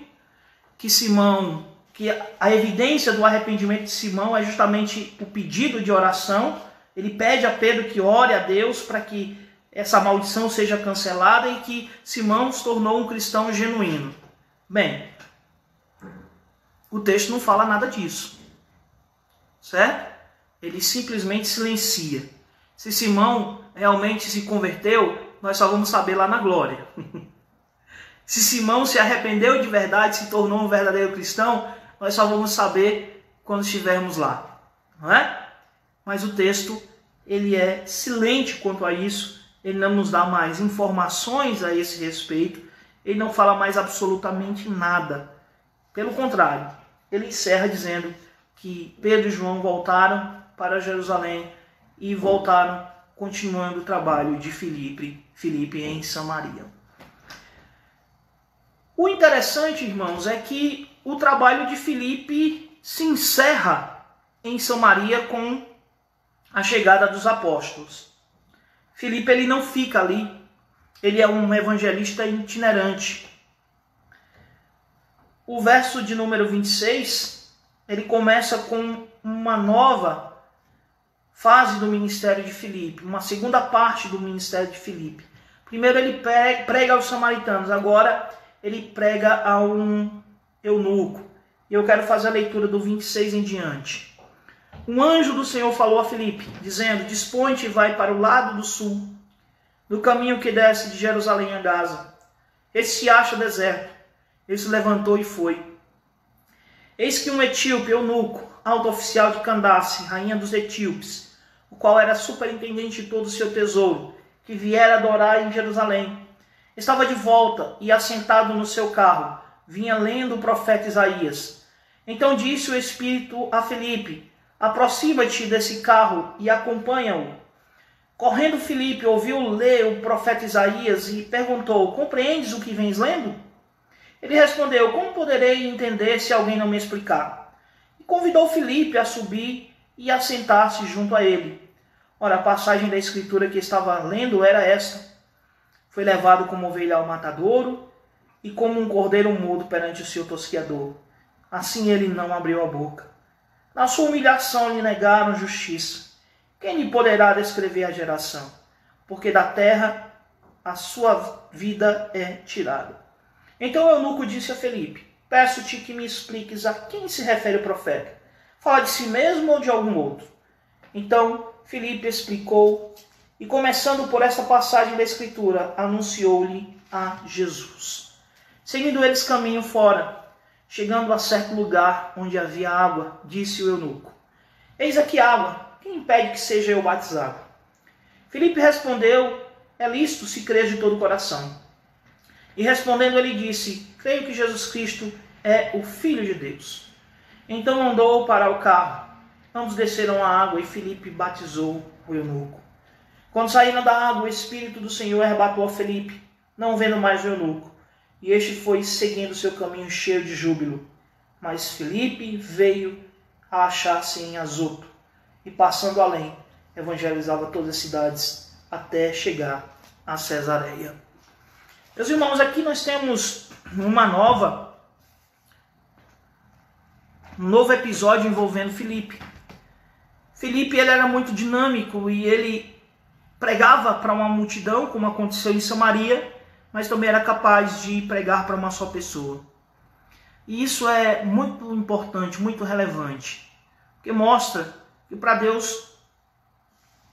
que a evidência do arrependimento de Simão é justamente o pedido de oração. Ele pede a Pedro que ore a Deus para que essa maldição seja cancelada e que Simão se tornou um cristão genuíno. Bem, o texto não fala nada disso, certo? Ele simplesmente silencia. Se Simão realmente se converteu, nós só vamos saber lá na glória. Se Simão se arrependeu de verdade, se tornou um verdadeiro cristão, nós só vamos saber quando estivermos lá, não é? Mas o texto, ele é silente quanto a isso, ele não nos dá mais informações a esse respeito, ele não fala mais absolutamente nada. Pelo contrário, ele encerra dizendo que Pedro e João voltaram para Jerusalém e voltaram continuando o trabalho de Filipe em Samaria. O interessante, irmãos, é que o trabalho de Filipe se encerra em Samaria com a chegada dos apóstolos. Filipe ele não fica ali, ele é um evangelista itinerante. O verso de número 26, ele começa com uma nova fase do ministério de Filipe, uma segunda parte do ministério de Filipe. Primeiro ele prega aos samaritanos, agora ele prega a um eunuco. E eu quero fazer a leitura do 26 em diante. Um anjo do Senhor falou a Filipe, dizendo, dispõe-te e vai para o lado do sul, no caminho que desce de Jerusalém a Gaza. Esse se acha deserto. Ele se levantou e foi. Eis que um etíope, eunuco, alto oficial de Candace, rainha dos etíopes, o qual era superintendente de todo o seu tesouro, que viera adorar em Jerusalém, estava de volta e assentado no seu carro, vinha lendo o profeta Isaías. Então disse o Espírito a Filipe, aproxima-te desse carro e acompanha-o. Correndo Filipe ouviu ler o profeta Isaías e perguntou, compreendes o que vens lendo? Ele respondeu, como poderei entender se alguém não me explicar? E convidou Filipe a subir e a sentar-se junto a ele. Ora, a passagem da escritura que estava lendo era esta. Foi levado como ovelha ao matadouro e como um cordeiro mudo perante o seu tosquiador. Assim ele não abriu a boca. Na sua humilhação lhe negaram justiça. Quem lhe poderá descrever a geração? Porque da terra a sua vida é tirada. Então o eunuco disse a Filipe, peço-te que me expliques a quem se refere o profeta. Fala de si mesmo ou de algum outro? Então Filipe explicou, e começando por essa passagem da Escritura, anunciou-lhe a Jesus. Seguindo eles caminho fora, chegando a certo lugar onde havia água, disse o eunuco, eis aqui água, quem impede que seja eu batizado? Filipe respondeu, é lícito se crer de todo o coração. E respondendo ele disse, creio que Jesus Cristo é o Filho de Deus. Então andou para o carro. Ambos desceram à água e Filipe batizou o eunuco. Quando saíram da água, o Espírito do Senhor arrebatou a Filipe. não vendo mais o eunuco, e este foi seguindo seu caminho cheio de júbilo. Mas Filipe veio a achar-se em Azoto, e passando além, evangelizava todas as cidades, até chegar a Cesareia. Meus irmãos, aqui nós temos um novo episódio envolvendo Filipe. Filipe, ele era muito dinâmico e ele pregava para uma multidão, como aconteceu em Samaria, mas também era capaz de pregar para uma só pessoa. E isso é muito importante, muito relevante, porque mostra que para Deus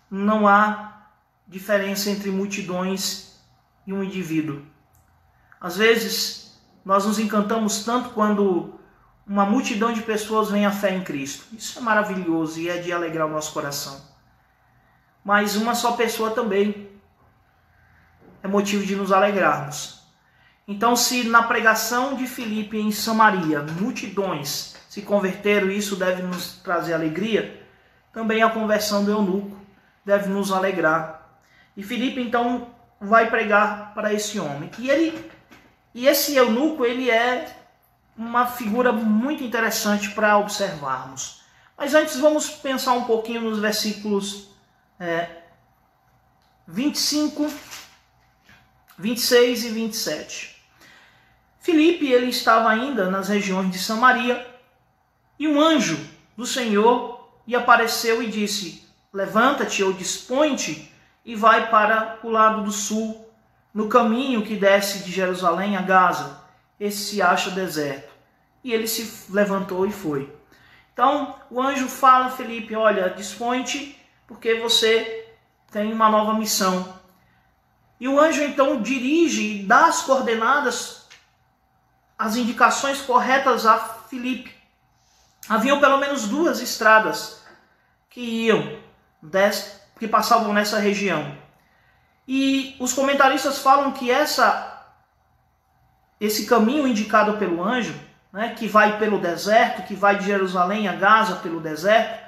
não há diferença entre multidões e um indivíduo. Às vezes, nós nos encantamos tanto quando uma multidão de pessoas vem à fé em Cristo. Isso é maravilhoso e é de alegrar o nosso coração. Mas uma só pessoa também é motivo de nos alegrarmos. Então, se na pregação de Filipe em Samaria, multidões se converteram, isso deve nos trazer alegria, também a conversão do eunuco deve nos alegrar. E Filipe, então, vai pregar para esse homem. E esse eunuco, ele é uma figura muito interessante para observarmos. Mas antes vamos pensar um pouquinho nos versículos 25, 26 e 27. Filipe, ele estava ainda nas regiões de Samaria, e um anjo do Senhor lhe apareceu e disse: levanta-te ou dispõe-te e vai para o lado do sul, no caminho que desce de Jerusalém a Gaza. Esse se acha deserto. E ele se levantou e foi. Então o anjo fala a Filipe: olha, dispõe-te, porque você tem uma nova missão. E o anjo então dirige e dá as coordenadas, as indicações corretas a Filipe. Haviam pelo menos 2 estradas que passavam nessa região. E os comentaristas falam que esse caminho indicado pelo anjo, né, que vai pelo deserto, que vai de Jerusalém a Gaza pelo deserto,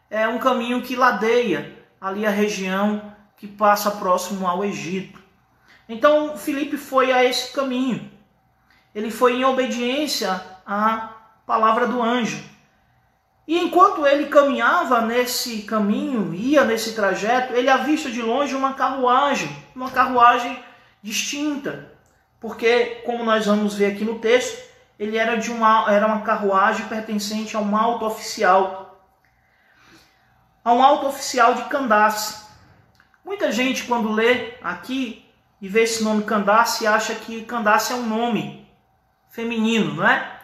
é um caminho que ladeia ali a região que passa próximo ao Egito. Então Filipe foi a esse caminho. Ele foi em obediência à palavra do anjo. E enquanto ele caminhava nesse caminho, ia nesse trajeto, ele avista de longe uma carruagem distinta. Porque, como nós vamos ver aqui no texto, ele era uma carruagem pertencente a um alto oficial. A um alto oficial de Candace. Muita gente, quando lê aqui e vê esse nome Candace, acha que Candace é um nome feminino, não é?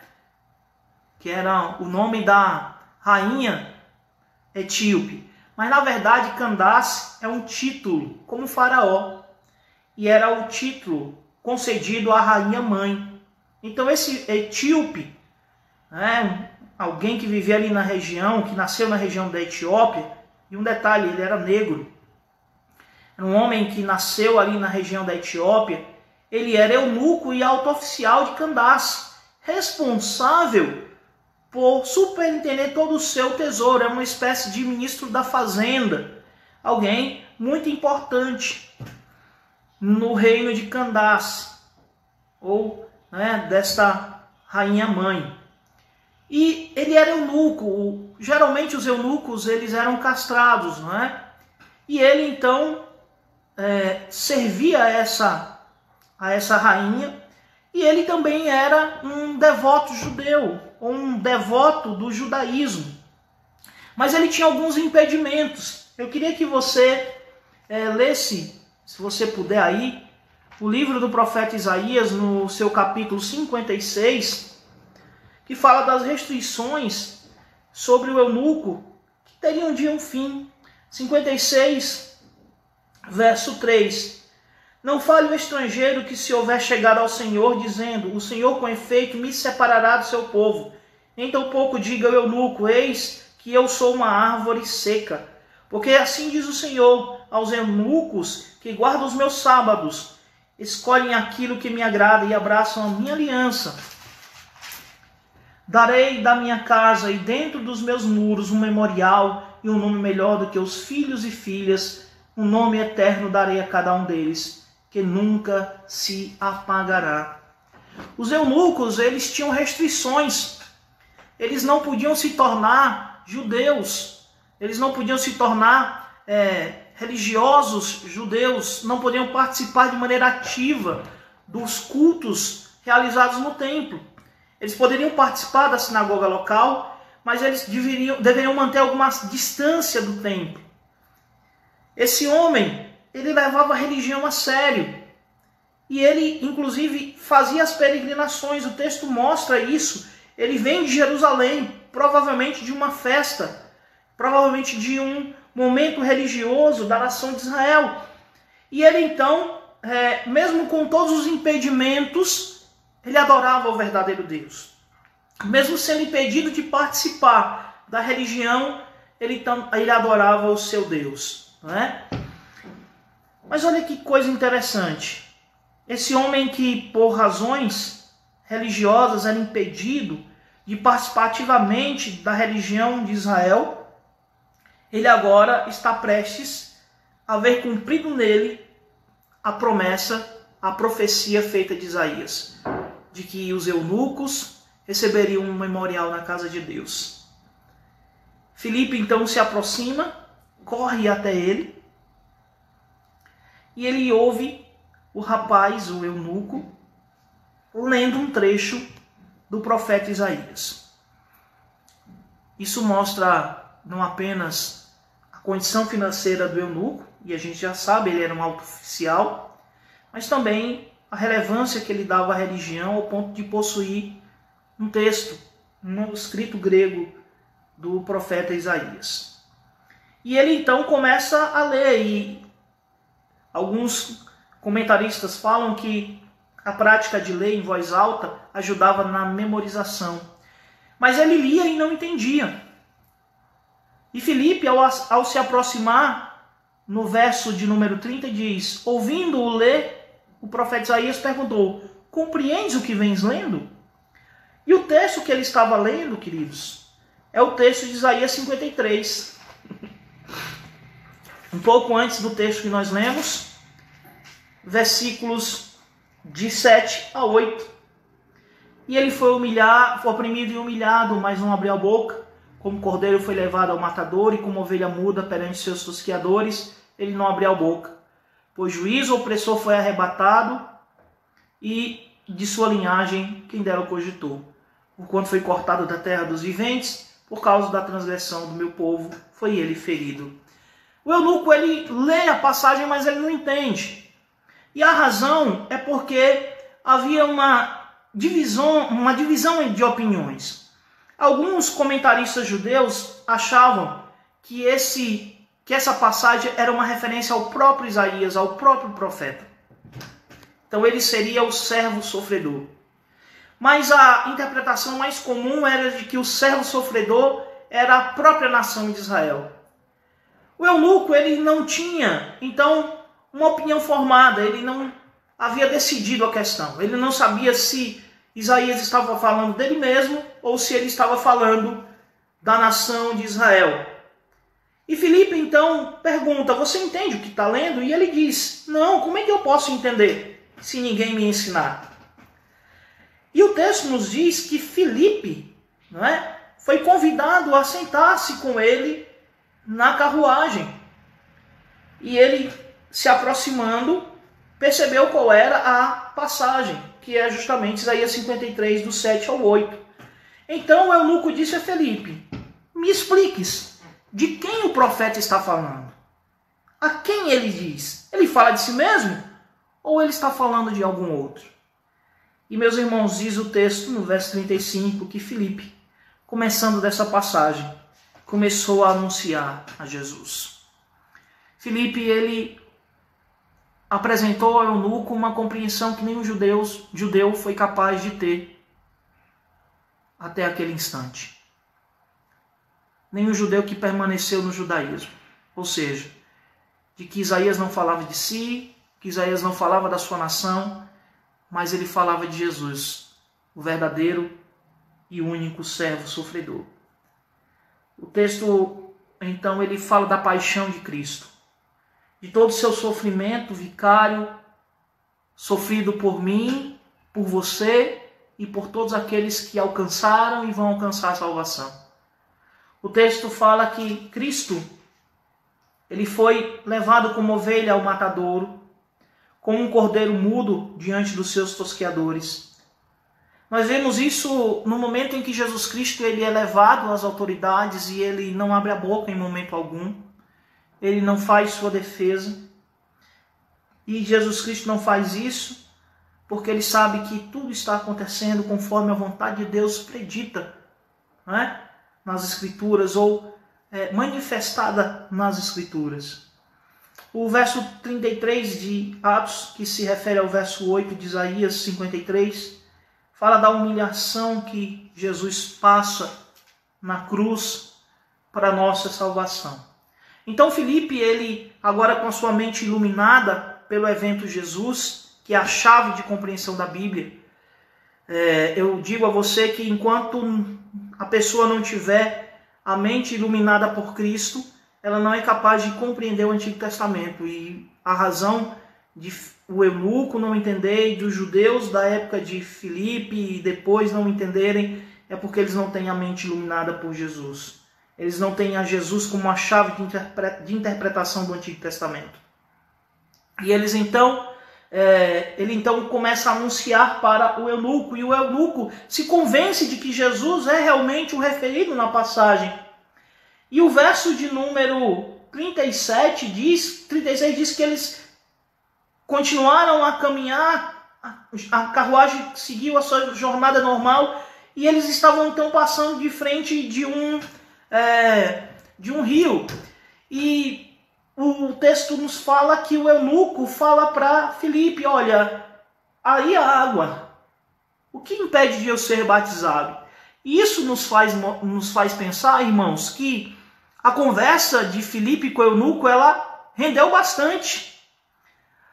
Que era o nome da rainha etíope. Mas na verdade Candace é um título, como faraó. E era o título concedido à rainha mãe. Então esse etíope, né, alguém que vivia ali na região, que nasceu na região da Etiópia, e um detalhe, ele era negro. Era um homem que nasceu ali na região da Etiópia. Ele era eunuco e alto oficial de Candace, responsável por superintender todo o seu tesouro. É uma espécie de ministro da fazenda, alguém muito importante no reino de Candace, ou desta rainha mãe. E ele era eunuco. Geralmente os eunucos eles eram castrados, não é? E ele então servia a essa rainha. E ele também era um devoto judeu, ou um devoto do judaísmo. Mas ele tinha alguns impedimentos. Eu queria que você lesse, se você puder aí, o livro do profeta Isaías, no seu capítulo 56, que fala das restrições sobre o eunuco, que teriam um dia um fim. 56, verso 3. Não fale o estrangeiro que se houver chegado ao Senhor, dizendo: o Senhor com efeito me separará do seu povo. Nem tampouco diga o eunuco: eis que eu sou uma árvore seca. Porque assim diz o Senhor aos eunucos que guardam os meus sábados, escolhem aquilo que me agrada e abraçam a minha aliança. Darei da minha casa e dentro dos meus muros um memorial e um nome melhor do que os filhos e filhas, um nome eterno darei a cada um deles, que que nunca se apagará. Os eunucos, eles tinham restrições. Eles não podiam se tornar judeus. Eles não podiam se tornar religiosos judeus. Não podiam participar de maneira ativa dos cultos realizados no templo. Eles poderiam participar da sinagoga local, mas eles deveriam manter alguma distância do templo. Esse homem, ele levava a religião a sério. E ele, inclusive, fazia as peregrinações. O texto mostra isso. Ele vem de Jerusalém, provavelmente de uma festa, provavelmente de um momento religioso da nação de Israel. E ele, então, mesmo com todos os impedimentos, ele adorava o verdadeiro Deus. Mesmo sendo impedido de participar da religião, ele adorava o seu Deus. Não é? Mas olha que coisa interessante. Esse homem que, por razões religiosas, era impedido de participar ativamente da religião de Israel, ele agora está prestes a ver cumprido nele a promessa, a profecia feita de Isaías, de que os eunucos receberiam um memorial na casa de Deus. Filipe então se aproxima, corre até ele, e ele ouve o rapaz, o eunuco, lendo um trecho do profeta Isaías. Isso mostra não apenas a condição financeira do eunuco, e a gente já sabe, ele era um alto oficial, mas também a relevância que ele dava à religião ao ponto de possuir um texto, um escrito grego do profeta Isaías. E ele então começa a ler, e alguns comentaristas falam que a prática de ler em voz alta ajudava na memorização. Mas ele lia e não entendia. E Filipe, ao se aproximar, no verso de número 30, diz: ouvindo-o ler, o profeta Isaías perguntou: compreendes o que vens lendo? E o texto que ele estava lendo, queridos, é o texto de Isaías 53. Um pouco antes do texto que nós lemos, versículos de 7 a 8. E ele foi oprimido e humilhado, mas não abriu a boca. Como cordeiro foi levado ao matador, e como ovelha muda perante seus tosqueadores, ele não abriu a boca. Pois juízo opressor foi arrebatado, e de sua linhagem quem dera o cogitou. Porquanto foi cortado da terra dos viventes, por causa da transgressão do meu povo, foi ele ferido. O eunuco, ele lê a passagem, mas ele não entende. E a razão é porque havia uma divisão de opiniões. Alguns comentaristas judeus achavam que essa passagem era uma referência ao próprio Isaías, ao próprio profeta. Então ele seria o servo sofredor. Mas a interpretação mais comum era de que o servo sofredor era a própria nação de Israel. O eunuco, ele não tinha, então, uma opinião formada, ele não havia decidido a questão. Ele não sabia se Isaías estava falando dele mesmo ou se ele estava falando da nação de Israel. E Filipe então pergunta: você entende o que está lendo? E ele diz: não, como é que eu posso entender se ninguém me ensinar? E o texto nos diz que Filipe, não é, foi convidado a sentar-se com ele na carruagem. E ele, se aproximando, percebeu qual era a passagem, que é justamente Isaías 53, do 7 ao 8. Então o eunuco disse a Filipe: me expliques, de quem o profeta está falando? A quem ele diz? Ele fala de si mesmo? Ou ele está falando de algum outro? E, meus irmãos, diz o texto no verso 35 que Filipe, começando dessa passagem, começou a anunciar a Jesus. Filipe, ele apresentou ao eunuco uma compreensão que nenhum judeu foi capaz de ter até aquele instante. Nenhum judeu que permaneceu no judaísmo. Ou seja, de que Isaías não falava de si, que Isaías não falava da sua nação, mas ele falava de Jesus, o verdadeiro e único servo sofredor. O texto, então, ele fala da paixão de Cristo, de todo o seu sofrimento vicário sofrido por mim, por você e por todos aqueles que alcançaram e vão alcançar a salvação. O texto fala que Cristo, ele foi levado como ovelha ao matadouro, como um cordeiro mudo diante dos seus tosqueadores. Nós vemos isso no momento em que Jesus Cristo ele é levado às autoridades e ele não abre a boca em momento algum. Ele não faz sua defesa. E Jesus Cristo não faz isso porque ele sabe que tudo está acontecendo conforme a vontade de Deus predita, não é? Nas Escrituras ou manifestada nas Escrituras. O verso 33 de Atos, que se refere ao verso 8 de Isaías 53, fala da humilhação que Jesus passa na cruz para a nossa salvação. Então Filipe, ele agora com a sua mente iluminada pelo evento Jesus, que é a chave de compreensão da Bíblia, eu digo a você que enquanto a pessoa não tiver a mente iluminada por Cristo, ela não é capaz de compreender o Antigo Testamento. E a razão de o eunuco não entender e dos judeus da época de Filipe e depois não entenderem é porque eles não têm a mente iluminada por Jesus. Eles não têm a Jesus como a chave de interpretação do Antigo Testamento. E ele então começa a anunciar para o eunuco, e o eunuco se convence de que Jesus é realmente o referido na passagem. E o verso de número 36 diz que eles continuaram a caminhar, a carruagem seguiu a sua jornada normal, e eles estavam então passando de frente de um rio. E o texto nos fala que o eunuco fala para Filipe: olha, aí a água, o que impede de eu ser batizado? E isso nos faz pensar, irmãos, que a conversa de Filipe com o eunuco, ela rendeu bastante.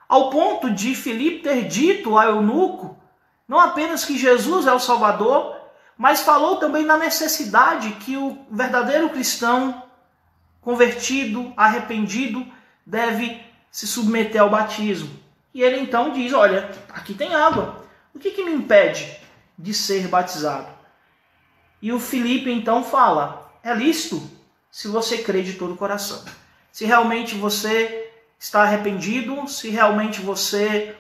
Ao ponto de Filipe ter dito ao eunuco, não apenas que Jesus é o Salvador, mas falou também na necessidade que o verdadeiro cristão, convertido, arrependido, deve se submeter ao batismo. E ele então diz: olha, aqui tem água, o que me impede de ser batizado? E o Filipe então fala: é lícito se você crê de todo o coração. Se realmente você está arrependido, se realmente você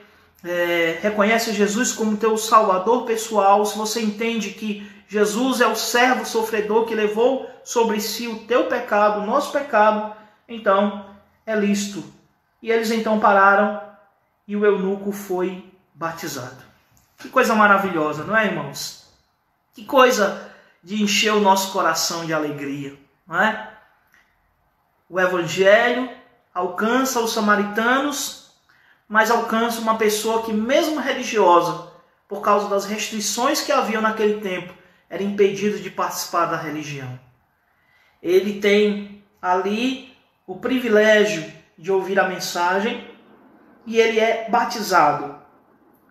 reconhece Jesus como teu salvador pessoal, se você entende que Jesus é o servo sofredor que levou sobre si o teu pecado, o nosso pecado, então é lícito. E eles então pararam e o eunuco foi batizado. Que coisa maravilhosa, não é, irmãos? Que coisa de encher o nosso coração de alegria, não é? O evangelho alcança os samaritanos, mas alcança uma pessoa que, mesmo religiosa, por causa das restrições que haviam naquele tempo, era impedido de participar da religião. Ele tem ali o privilégio de ouvir a mensagem e ele é batizado,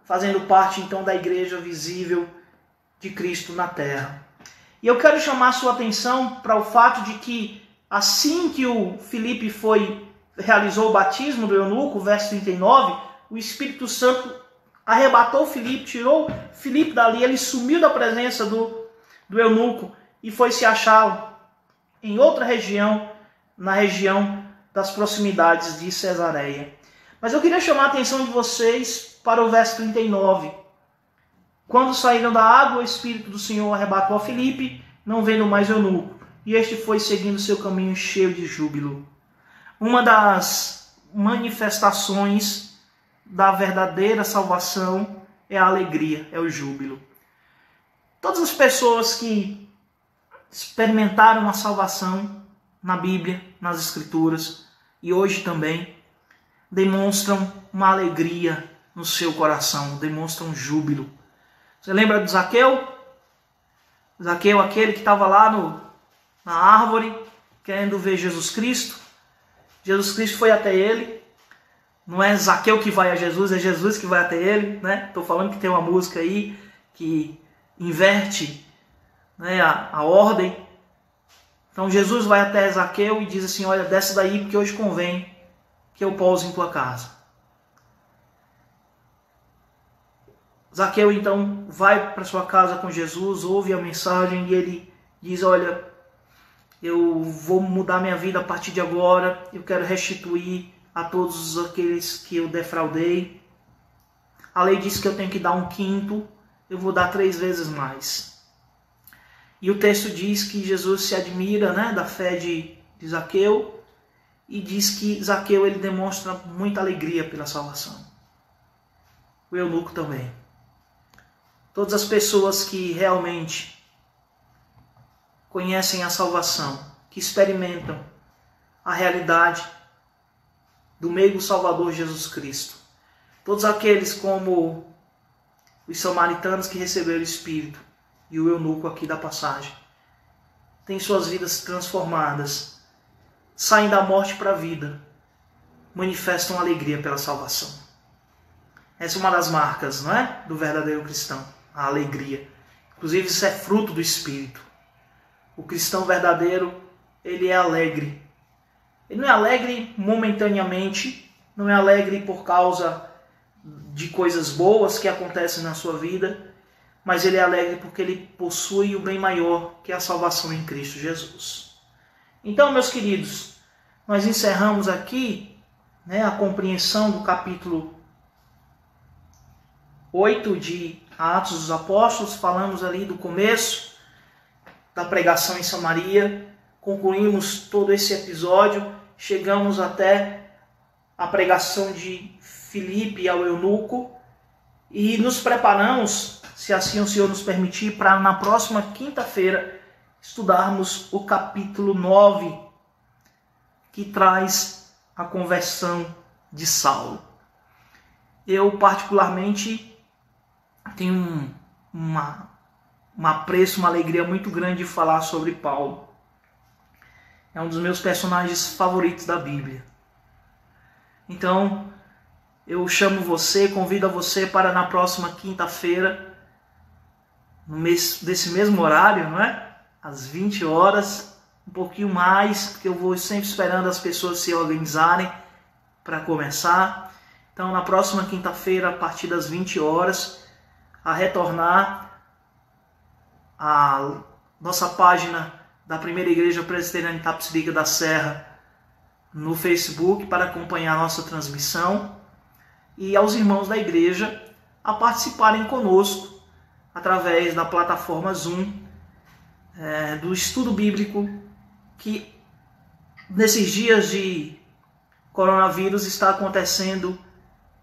fazendo parte então da igreja visível de Cristo na terra. E eu quero chamar a sua atenção para o fato de que assim que o Filipe realizou o batismo do eunuco, verso 39, o Espírito Santo arrebatou Filipe, tirou Filipe dali, ele sumiu da presença do eunuco e foi se achar em outra região, na região das proximidades de Cesareia. Mas eu queria chamar a atenção de vocês para o verso 39. Quando saíram da água, o Espírito do Senhor arrebatou a Filipe, não vendo mais o eunuco, e este foi seguindo seu caminho cheio de júbilo. Uma das manifestações da verdadeira salvação é a alegria, é o júbilo. Todas as pessoas que experimentaram a salvação na Bíblia, nas Escrituras e hoje também, demonstram uma alegria no seu coração, demonstram júbilo. Você lembra de Zaqueu? Zaqueu, aquele que estava lá na árvore, querendo ver Jesus Cristo. Jesus Cristo foi até ele. Não é Zaqueu que vai a Jesus, é Jesus que vai até ele, né? Estou falando que tem uma música aí que inverte, né, a ordem. Então Jesus vai até Zaqueu e diz assim: olha, desce daí porque hoje convém que eu pouse em tua casa. Zaqueu então vai para sua casa com Jesus, ouve a mensagem e ele diz: olha, eu vou mudar minha vida a partir de agora, eu quero restituir a todos aqueles que eu defraudei. A lei diz que eu tenho que dar 1/5, eu vou dar 3 vezes mais. E o texto diz que Jesus se admira, né, da fé de Zaqueu, e diz que Zaqueu ele demonstra muita alegria pela salvação. O eunuco também. Todas as pessoas que realmente conhecem a salvação, que experimentam a realidade do meigo Salvador Jesus Cristo. Todos aqueles como os samaritanos que receberam o Espírito e o eunuco aqui da passagem, têm suas vidas transformadas, saem da morte para a vida, manifestam alegria pela salvação. Essa é uma das marcas, não é, do verdadeiro cristão, a alegria. Inclusive isso é fruto do Espírito. O cristão verdadeiro, ele é alegre. Ele não é alegre momentaneamente, não é alegre por causa de coisas boas que acontecem na sua vida, mas ele é alegre porque ele possui o bem maior, que é a salvação em Cristo Jesus. Então, meus queridos, nós encerramos aqui, né, a compreensão do capítulo 8 de Atos dos Apóstolos. Falamos ali do começo da pregação em Samaria, concluímos todo esse episódio, chegamos até a pregação de Filipe ao eunuco e nos preparamos, se assim o Senhor nos permitir, para na próxima quinta-feira estudarmos o capítulo 9, que traz a conversão de Saulo. Eu particularmente tenho um apreço, uma alegria muito grande de falar sobre Paulo. É um dos meus personagens favoritos da Bíblia. Então, eu chamo você, convido a você para na próxima quinta-feira, desse mesmo horário, não é? Às 20 horas, um pouquinho mais, porque eu vou sempre esperando as pessoas se organizarem para começar. Então, na próxima quinta-feira, a partir das 20 horas, a retornar a nossa página da Primeira Igreja Presbiteriana de Itapecerica da Serra no Facebook para acompanhar a nossa transmissão e aos irmãos da igreja a participarem conosco através da plataforma Zoom do estudo bíblico que nesses dias de coronavírus está acontecendo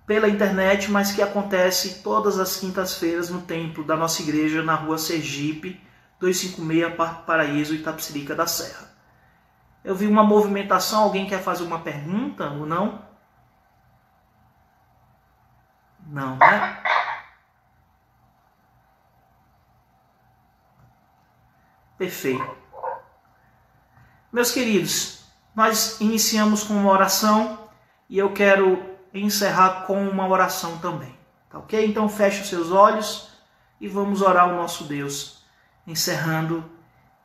pela internet, mas que acontece todas as quintas-feiras no templo da nossa igreja na rua Sergipe, 256, Parque Paraíso, Itapecerica da Serra. Eu vi uma movimentação, alguém quer fazer uma pergunta ou não? Não, né? Perfeito. Meus queridos, nós iniciamos com uma oração e eu quero encerrar com uma oração também. Tá ok? Então feche os seus olhos e vamos orar ao nosso Deus, encerrando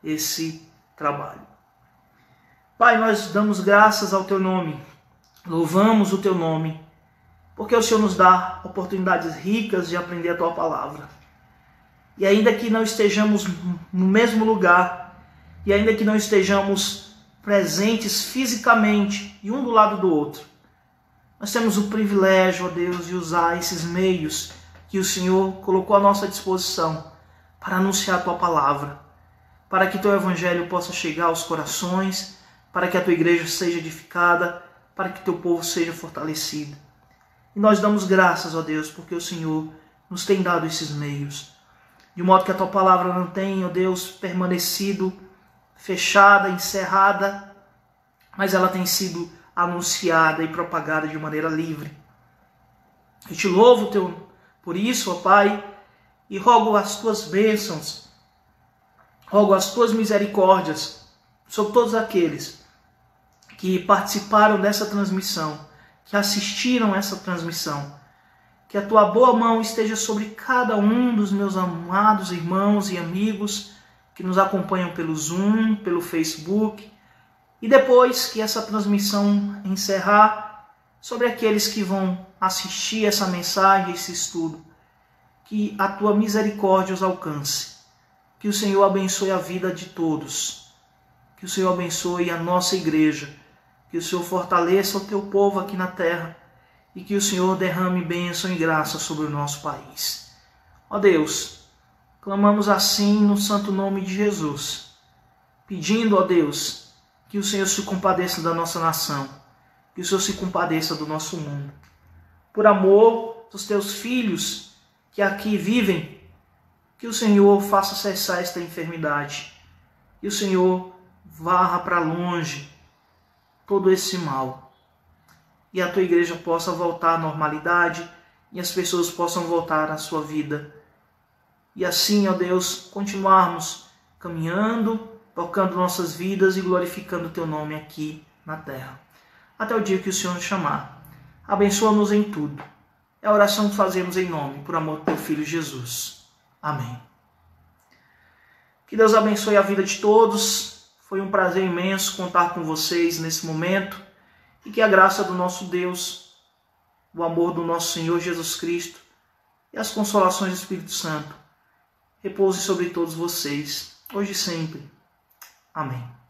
esse trabalho. Pai, nós damos graças ao Teu nome, louvamos o Teu nome, porque o Senhor nos dá oportunidades ricas de aprender a Tua palavra. E ainda que não estejamos no mesmo lugar, e ainda que não estejamos presentes fisicamente e um do lado do outro, nós temos o privilégio, ó Deus, de usar esses meios que o Senhor colocou à nossa disposição para anunciar a Tua palavra, para que Teu Evangelho possa chegar aos corações, para que a Tua igreja seja edificada, para que Teu povo seja fortalecido. E nós damos graças, ó Deus, porque o Senhor nos tem dado esses meios, de modo que a Tua palavra não tenha, ó Deus, permanecido fechada, encerrada, mas ela tem sido anunciada e propagada de maneira livre. Eu te louvo por isso, ó Pai, e rogo as Tuas bênçãos, rogo as Tuas misericórdias sobre todos aqueles que participaram dessa transmissão, que assistiram essa transmissão. Que a Tua boa mão esteja sobre cada um dos meus amados irmãos e amigos que nos acompanham pelo Zoom, pelo Facebook, e depois que essa transmissão encerrar, sobre aqueles que vão assistir essa mensagem, esse estudo. que a tua misericórdia os alcance. Que o Senhor abençoe a vida de todos. Que o Senhor abençoe a nossa igreja. Que o Senhor fortaleça o teu povo aqui na terra. E que o Senhor derrame bênção e graça sobre o nosso país. Ó Deus, clamamos assim no santo nome de Jesus, pedindo, ó Deus, que o Senhor se compadeça da nossa nação, que o Senhor se compadeça do nosso mundo. Por amor dos teus filhos que aqui vivem, que o Senhor faça cessar esta enfermidade, que o Senhor varra para longe todo esse mal, e a tua igreja possa voltar à normalidade, e as pessoas possam voltar à sua vida. E assim, ó Deus, continuarmos caminhando, tocando nossas vidas e glorificando o teu nome aqui na terra. Até o dia que o Senhor nos chamar. Abençoa-nos em tudo. É a oração que fazemos em nome, por amor do teu Filho Jesus. Amém. Que Deus abençoe a vida de todos. Foi um prazer imenso contar com vocês nesse momento. E que a graça do nosso Deus, o amor do nosso Senhor Jesus Cristo e as consolações do Espírito Santo repouse sobre todos vocês, hoje e sempre. Amém.